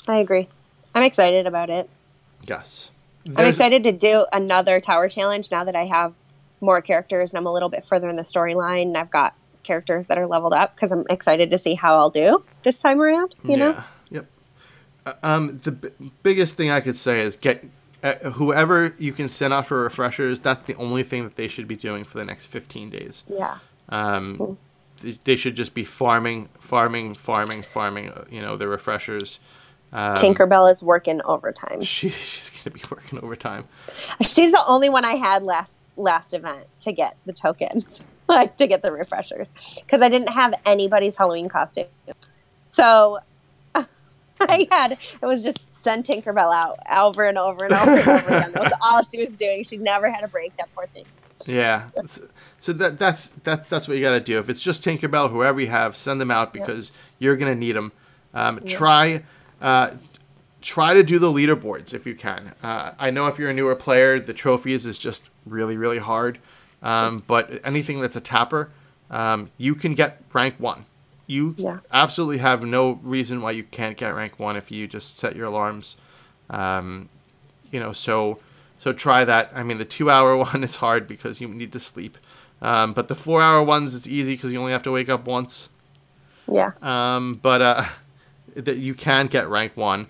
I agree. I'm excited about it. Yes. I'm excited to do another tower challenge now that I have more characters and I'm a little bit further in the storyline and I've got characters that are leveled up because I'm excited to see how I'll do this time around, you know? Yep. The biggest thing I could say is get whoever you can send out for refreshers, that's the only thing that they should be doing for the next 15 days. Yeah. They should just be farming, you know, the refreshers. Tinkerbell is working overtime. She's going to be working overtime. She's the only one I had last event to get the tokens, like to get the refreshers, because I didn't have anybody's Halloween costume. So it was just send Tinkerbell out over and over and over and over again. That was all she was doing. She never had a break, that poor thing. Yeah. So that's what you got to do. If it's just Tinkerbell, whoever you have, send them out because you're going to need them. Try to do the leaderboards if you can. I know if you're a newer player, the trophies is just really, really hard. But anything that's a tapper, you can get rank 1. You absolutely have no reason why you can't get rank 1 if you just set your alarms. You know, so try that. I mean, the 2-hour one is hard because you need to sleep. But the 4-hour ones is easy because you only have to wake up once. Yeah. That you can get rank 1.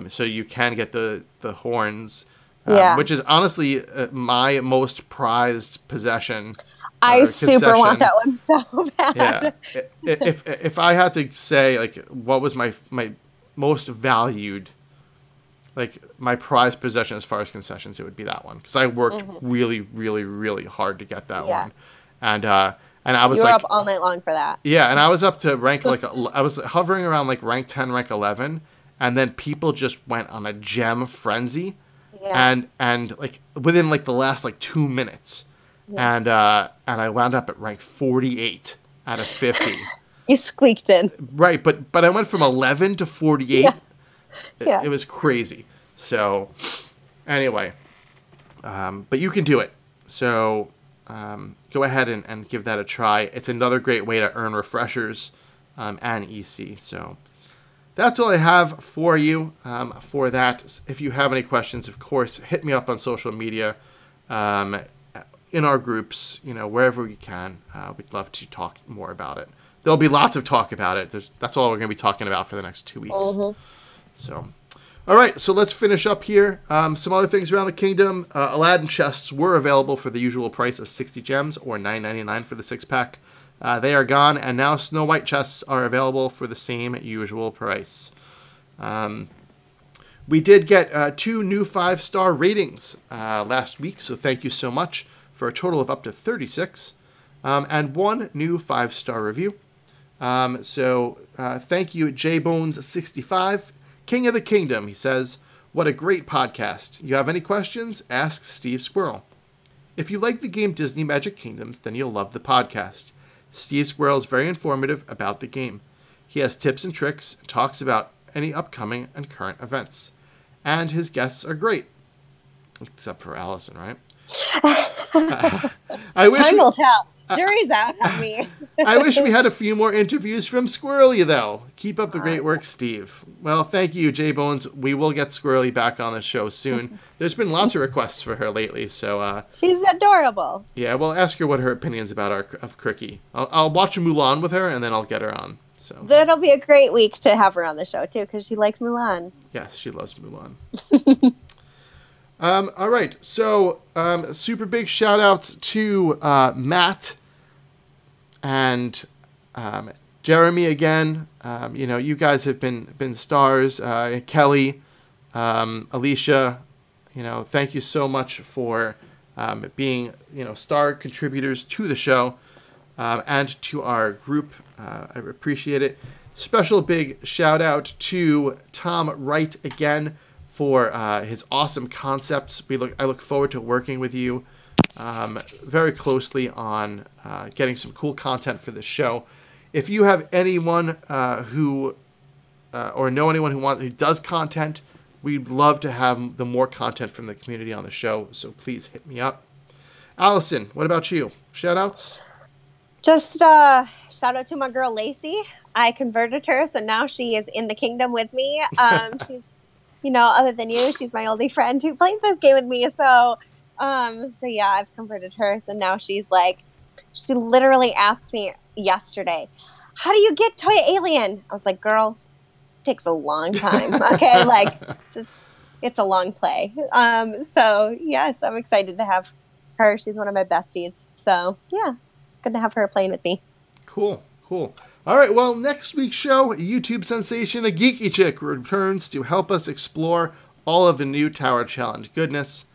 So you can get the horns, which is honestly my most prized possession. I super want that one so bad. Yeah. If I had to say like what was my most valued, like my prized possession as far as concessions, it would be that one because I worked really, really, really hard to get that one, and I was up all night long for that. Yeah, and I was up to rank I was hovering around like rank 10, rank 11. And then people just went on a gem frenzy, and like within like the last like 2 minutes, and I wound up at rank 48 out of 50. You squeaked in, right? But I went from 11 to 48. It was crazy. So, anyway, but you can do it. So, go ahead and give that a try. It's another great way to earn refreshers and EC. So, that's all I have for you for that. If you have any questions, of course, hit me up on social media, in our groups, wherever we can. We'd love to talk more about it. There'll be lots of talk about it. That's all we're going to be talking about for the next 2 weeks. So, all right, so let's finish up here. Some other things around the kingdom. Aladdin chests were available for the usual price of 60 gems or $9.99 for the 6-pack. They are gone, and now Snow White chests are available for the same usual price. We did get 2 new 5-star ratings last week, so thank you so much, for a total of up to 36, and 1 new 5-star review. Thank you, JBones65, King of the Kingdom. He says, "What a great podcast. You have any questions? Ask Stevesquirrel. If you like the game Disney Magic Kingdoms, then you'll love the podcast. Stevesquirrel is very informative about the game. He has tips and tricks and talks about any upcoming and current events. And his guests are great." Except for Alison, right? Time will tell. Jury's out on me. I wish we had a few more interviews from Squirrely, though. Keep up the great work, Steve. Well, thank you, J-Bones. We will get Squirrely back on the show soon. There's been lots of requests for her lately, so... she's adorable. Yeah, we'll ask her what her opinions about of Cricky. I'll watch Mulan with her, and then I'll get her on. So that'll be a great week to have her on the show, too, because she likes Mulan. Yes, she loves Mulan. All right, so super big shout-outs to Matt and Jeremy again. You guys have been stars. Kelly, Alicia, thank you so much for being star contributors to the show and to our group. I appreciate it. Special big shout-out to Tom Wright again for his awesome concepts. I look forward to working with you very closely on getting some cool content for this show. If you have anyone who or know anyone who does content, we'd love to have the more content from the community on the show. So please hit me up. Alison, what about you? Shout-outs? Just shout out to my girl Lacey. I converted her, so now she is in the kingdom with me. She's other than you, she's my only friend who plays this game with me. So yeah, I've converted her. So now she literally asked me yesterday, "How do you get Toy Alien?" I was like, "Girl, it takes a long time." Okay. It's a long play. So yes, I'm excited to have her. She's one of my besties. So yeah, good to have her playing with me. Cool. All right, well, next week's show, YouTube sensation A Geeky Chick returns to help us explore all of the new Tower Challenge goodness.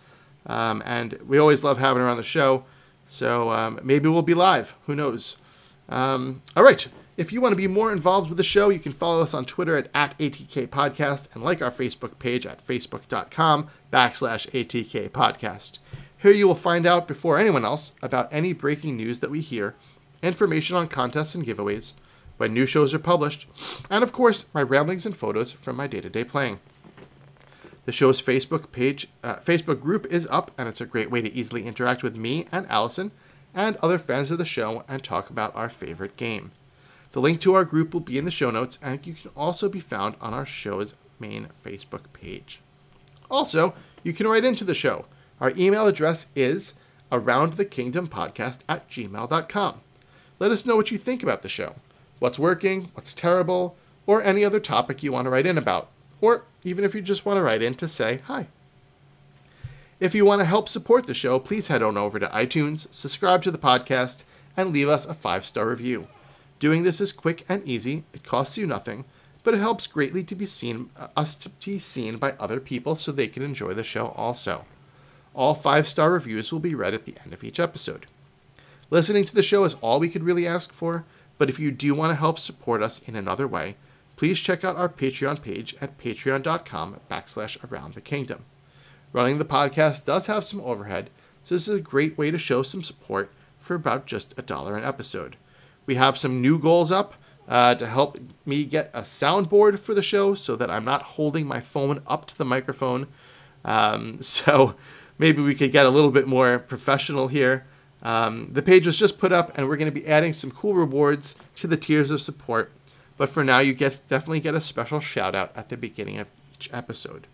And we always love having her on the show, so maybe we'll be live. Who knows? All right, if you want to be more involved with the show, you can follow us on Twitter at ATK Podcast and like our Facebook page at facebook.com/ATK Podcast. Here you will find out before anyone else about any breaking news that we hear, information on contests and giveaways, when new shows are published, and of course, my ramblings and photos from my day-to-day playing. The show's Facebook group is up, and it's a great way to easily interact with me and Alison and other fans of the show and talk about our favorite game. The link to our group will be in the show notes, and you can also be found on our show's main Facebook page. Also, you can write into the show. Our email address is aroundthekingdompodcast@gmail.com. Let us know what you think about the show. What's working, what's terrible, or any other topic you want to write in about. Or even if you just want to write in to say hi. If you want to help support the show, please head on over to iTunes, subscribe to the podcast, and leave us a 5-star review. Doing this is quick and easy, it costs you nothing, but it helps greatly to be seen by other people so they can enjoy the show also. All 5-star reviews will be read at the end of each episode. Listening to the show is all we could really ask for, but if you do want to help support us in another way, please check out our Patreon page at patreon.com/aroundthekingdom. Running the podcast does have some overhead, so this is a great way to show some support for about just $1 an episode. We have some new goals up, to help me get a soundboard for the show so that I'm not holding my phone up to the microphone. So maybe we could get a little bit more professional here. The page was just put up, and we're going to be adding some cool rewards to the tiers of support. But for now, you definitely get a special shout out at the beginning of each episode.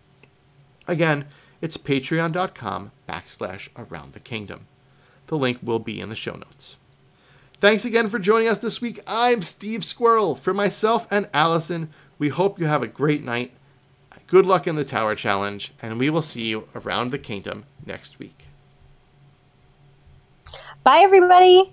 Again, it's patreon.com/aroundthekingdom. The link will be in the show notes. Thanks again for joining us this week. I'm Stevesquirrel. For myself and Alison, we hope you have a great night. Good luck in the Tower Challenge, and we will see you around the kingdom next week. Bye, everybody.